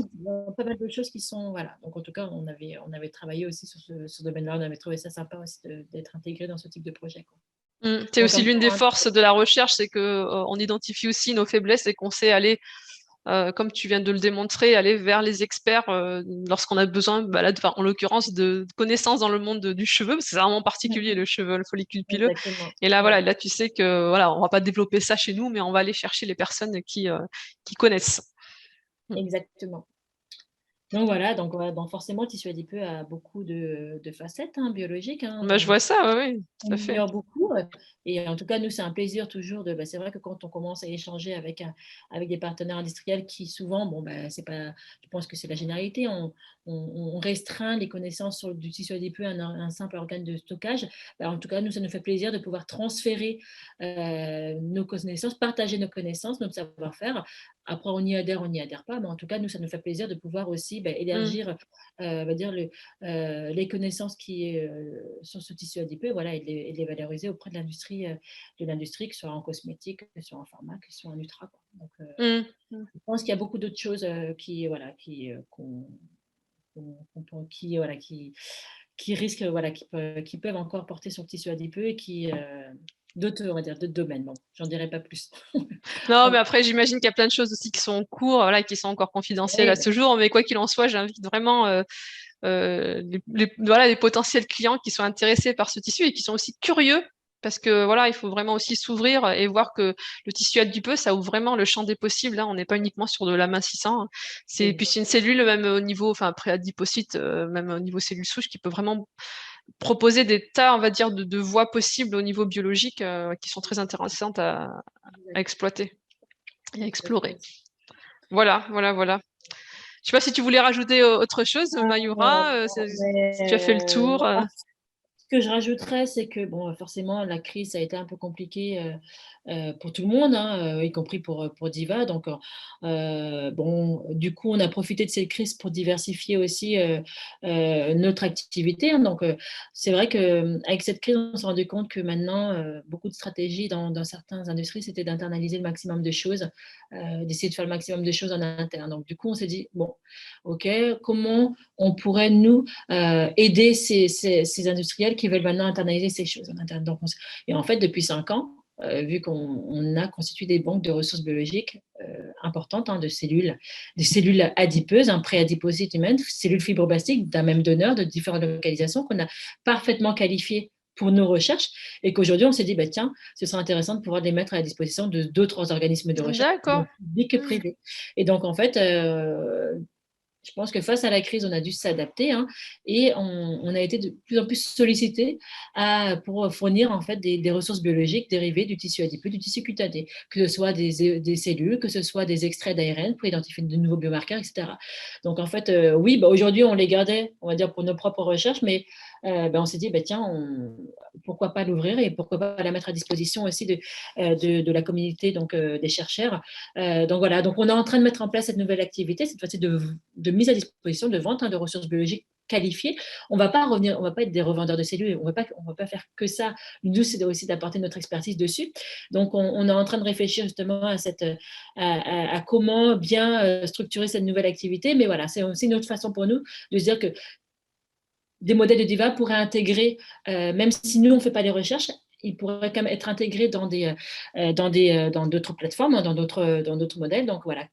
pas mal de choses qui sont voilà. Donc en tout cas, on avait travaillé aussi sur ce domaine-là. On avait trouvé ça sympa aussi d'être intégré dans ce type de projet. Quoi. C'est Donc aussi comme l'une des quoi, hein, forces de la recherche, c'est que on identifie aussi nos faiblesses et qu'on sait aller, comme tu viens de le démontrer, aller vers les experts lorsqu'on a besoin, en l'occurrence, de connaissances dans le monde du cheveu, parce que c'est vraiment particulier le cheveu, le follicule pileux. exactement. Et là, Ouais, voilà, là tu sais que voilà, on va pas développer ça chez nous, mais on va aller chercher les personnes qui connaissent. Mm. exactement. Donc voilà, donc forcément, le tissu adipeux a beaucoup de facettes, hein, biologiques, hein. Bah, je vois ça, oui, oui, On tout à fait. ignore beaucoup, et en tout cas, nous, c'est un plaisir toujours de c'est vrai que quand on commence à échanger avec des partenaires industriels qui souvent, bon, c'est pas je pense que c'est la généralité, on restreint les connaissances sur du tissu adipeux à un simple organe de stockage. En tout cas, nous, ça nous fait plaisir de pouvoir transférer, nos connaissances, partager nos connaissances, notre savoir-faire. Après, on n'y adhère pas, mais en tout cas, nous, ça nous fait plaisir de pouvoir aussi, Mmh. élargir, on va dire les connaissances qui sur ce tissu adipeux, voilà, et de les valoriser auprès de l'industrie, que ce soit en cosmétique, que ce soit en pharma, que ce soit en ultra, quoi. Donc, Mmh. Mmh. je pense qu'il y a beaucoup d'autres choses qui, voilà, voilà, qui risquent, voilà, qui peuvent encore porter sur le tissu adipeux et d'autres, on va dire, d'autres domaines. Bon, j'en dirai pas plus. Non, mais après, j'imagine qu'il y a plein de choses aussi qui sont en cours, voilà, qui sont encore confidentielles Oui, à ce jour. Mais quoi qu'il en soit, j'invite vraiment voilà, les potentiels clients qui sont intéressés par ce tissu et qui sont aussi curieux. Parce que voilà, il faut vraiment aussi s'ouvrir et voir que le tissu adipeux, ça ouvre vraiment le champ des possibles, hein. On n'est pas uniquement sur de l'amincissant, hein. Puis c'est une cellule, même au niveau, enfin, après adipocyte, même au niveau cellule souche, qui peut vraiment proposer des tas, on va dire, de voies possibles au niveau biologique, qui sont très intéressantes à exploiter et à explorer. exactement. Voilà, voilà, voilà. Je sais pas si tu voulais rajouter autre chose, Mayura, Non, si tu as fait le tour. voilà. Ce que je rajouterais, c'est que bon, forcément, la crise, ça a été un peu compliqué, pour tout le monde, hein, y compris pour Diva. Donc, bon, du coup, on a profité de cette crise pour diversifier aussi, notre activité, hein. Donc, c'est vrai qu'avec cette crise, on s'est rendu compte que maintenant, beaucoup de stratégies dans certaines industries, c'était d'internaliser le maximum de choses, d'essayer de faire le maximum de choses en interne. Donc, du coup, on s'est dit: «Bon, OK, comment on pourrait, nous, aider ces industriels qui veulent maintenant internaliser ces choses en interne. Donc, et en fait, depuis 5 ans, vu qu'on a constitué des banques de ressources biologiques importantes, hein, des cellules adipeuses, hein, pré-adipocytes humaines, cellules fibroblastiques d'un même donneur de différentes localisations qu'on a parfaitement qualifiées pour nos recherches, et qu'aujourd'hui on s'est dit, tiens, ce serait intéressant de pouvoir les mettre à la disposition d'autres organismes de recherche, D'accord. publics que Hmm. privés. Et donc en fait, je pense que face à la crise, on a dû s'adapter, hein, et on a été de plus en plus sollicité pour fournir en fait des ressources biologiques dérivées du tissu adipeux, du tissu cutané, que ce soit des cellules, que ce soit des extraits d'ARN pour identifier de nouveaux biomarqueurs, etc. Donc en fait, oui, aujourd'hui, on les gardait, on va dire, pour nos propres recherches, mais on s'est dit, tiens, pourquoi pas l'ouvrir et pourquoi pas la mettre à disposition aussi de la communauté, donc des chercheurs. Donc voilà, donc on est en train de mettre en place cette nouvelle activité, cette fois-ci de mise à disposition, de vente, hein, de ressources biologiques qualifiées. On va pas revenir, on va pas être des revendeurs de cellules, on va pas faire que ça. Nous, c'est aussi d'apporter notre expertise dessus. Donc, on est en train de réfléchir justement à comment bien structurer cette nouvelle activité. Mais voilà, c'est aussi une autre façon pour nous de se dire que des modèles de Diva pourraient intégrer, même si nous, on ne fait pas les recherches, ils pourraient quand même être intégrés dans d'autres plateformes, hein, dans d'autres modèles. Donc voilà,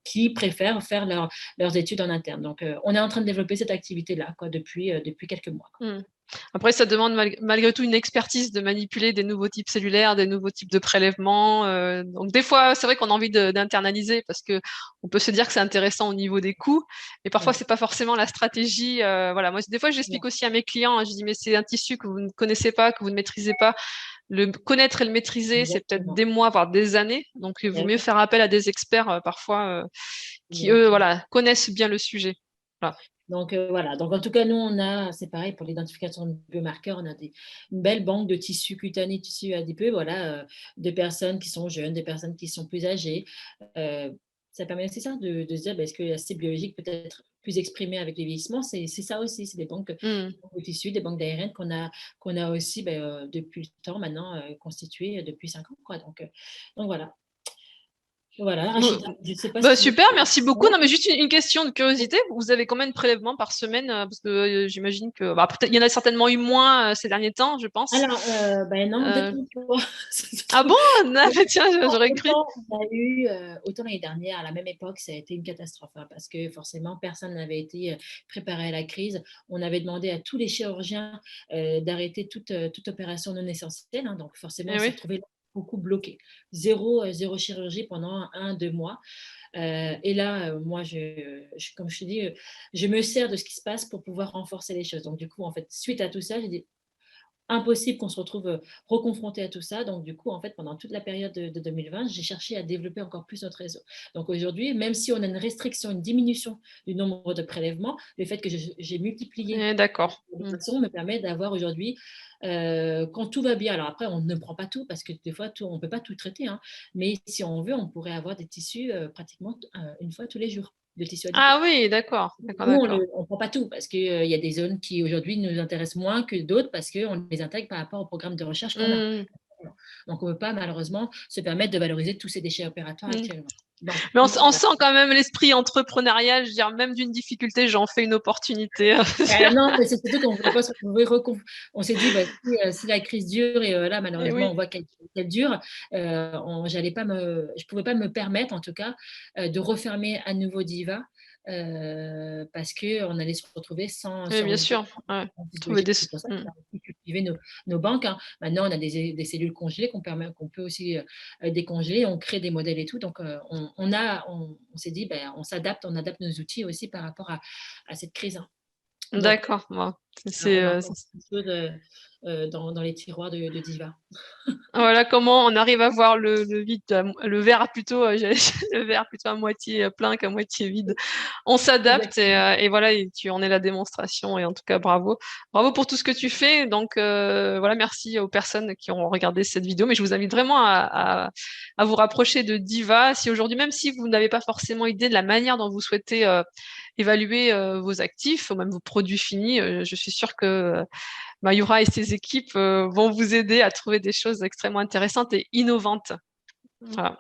qui préfèrent faire leurs études en interne. Donc, on est en train de développer cette activité-là depuis quelques mois. Hmm. Après, ça demande malgré tout une expertise de manipuler des nouveaux types cellulaires, des nouveaux types de prélèvements. Donc des fois, c'est vrai qu'on a envie d'internaliser parce que on peut se dire que c'est intéressant au niveau des coûts, mais parfois Ouais, c'est pas forcément la stratégie. Voilà, moi des fois ouais, j'explique aussi à mes clients, hein, je dis mais c'est un tissu que vous ne connaissez pas, que vous ne maîtrisez pas. Le connaître et le maîtriser, c'est peut-être exactement. des mois, voire des années. Donc il vaut Ouais, mieux faire appel à des experts parfois qui eux, exactement. voilà, connaissent bien le sujet. Voilà. Donc voilà, donc en tout cas, nous, c'est pareil pour l'identification de biomarqueurs, on a une belle banque de tissus cutanés, tissus adipeux, voilà, des personnes qui sont jeunes, des personnes qui sont plus âgées. Euh, Ça permet aussi ça de se dire, est-ce que la cible biologique peut être plus exprimée avec le vieillissement? C'est ça aussi, c'est Hmm. des banques de tissus, des banques d'ARN qu'on a aussi depuis le temps maintenant constituées depuis 5 ans, quoi. Donc voilà. Voilà, Bon, Rachida, je ne sais pas si bah, tu veux. super, merci beaucoup. Ouais. Non, mais juste une question de curiosité. Vous avez combien de prélèvements par semaine? Parce que j'imagine que bah, peut-être il y en a certainement eu moins ces derniers temps, je pense. Alors, non, Euh, détrompe-toi. Ah bon? Ah, bah, tiens, j'aurais cru. Autant l'année dernière, à la même époque, ça a été une catastrophe, hein, parce que forcément, personne n'avait été préparé à la crise. On avait demandé à tous les chirurgiens d'arrêter toute opération non essentielle, hein, donc forcément, on Eh s'est oui. retrouvé beaucoup bloqué. Zéro chirurgie pendant 1, 2 mois. Et là, moi, comme je te dis, je me sers de ce qui se passe pour pouvoir renforcer les choses. Donc, du coup, en fait, suite à tout ça, j'ai dit, impossible qu'on se retrouve reconfronté à tout ça. Donc, du coup, en fait, pendant toute la période de 2020, j'ai cherché à développer encore plus notre réseau. Donc, aujourd'hui, même si on a une restriction, une diminution du nombre de prélèvements, le fait que j'ai multiplié D'accord. les façons me permet d'avoir aujourd'hui, quand tout va bien, alors après, on ne prend pas tout parce que des fois, on ne peut pas tout traiter, hein, mais si on veut, on pourrait avoir des tissus pratiquement une fois tous les jours, de tissus adipeux. Ah oui, d'accord, d'accord, Nous, on d'accord. ne prend pas tout parce qu'il y a des zones qui aujourd'hui nous intéressent moins que d'autres parce qu'on les intègre par rapport au programme de recherche qu'on a. Mmh, Donc, on ne peut pas malheureusement se permettre de valoriser tous ces déchets opératoires mmh. actuellement. Donc, Mais nous, on sent quand même l'esprit entrepreneurial, je veux dire, même d'une difficulté, j'en fais une opportunité. Non, mais c'est surtout qu'on ne voulait pas se retrouver on s'est dit, bah, si la crise dure et là, Et malheureusement, oui, on voit qu'elle dure, je pouvais pas me permettre, en tout cas, de refermer à nouveau Diva, parce qu'on allait se retrouver oui, bien sans sûr, ouais. Trouver physiologique. des C'est pour ça mmh. qu'on a aussi cultivé nos banques, hein. Maintenant, on a des cellules congelées qu'on peut aussi décongeler, on crée des modèles et tout. Donc, on s'est dit, ben, on adapte nos outils aussi par rapport à cette crise, hein. Donc, D'accord, bon, on a encore beaucoup de choses dans les tiroirs de Diva. voilà comment on arrive à voir le vide, le verre plutôt, le verre plutôt à moitié plein qu'à moitié vide. On s'adapte Exactement. et voilà, et tu en es la démonstration et en tout cas bravo. Bravo pour tout ce que tu fais. Donc voilà, merci aux personnes qui ont regardé cette vidéo. Mais je vous invite vraiment à vous rapprocher de Diva. Si aujourd'hui, même si vous n'avez pas forcément idée de la manière dont vous souhaitez évaluer vos actifs ou même vos produits finis, je suis sûre que Mayura et ses équipes vont vous aider à trouver des choses extrêmement intéressantes et innovantes. Voilà.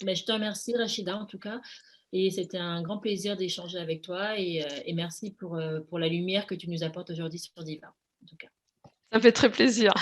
Mais je te remercie, Rachida, en tout cas. Et c'était un grand plaisir d'échanger avec toi. Et merci pour la lumière que tu nous apportes aujourd'hui sur Diva, en tout cas. Ça me fait très plaisir.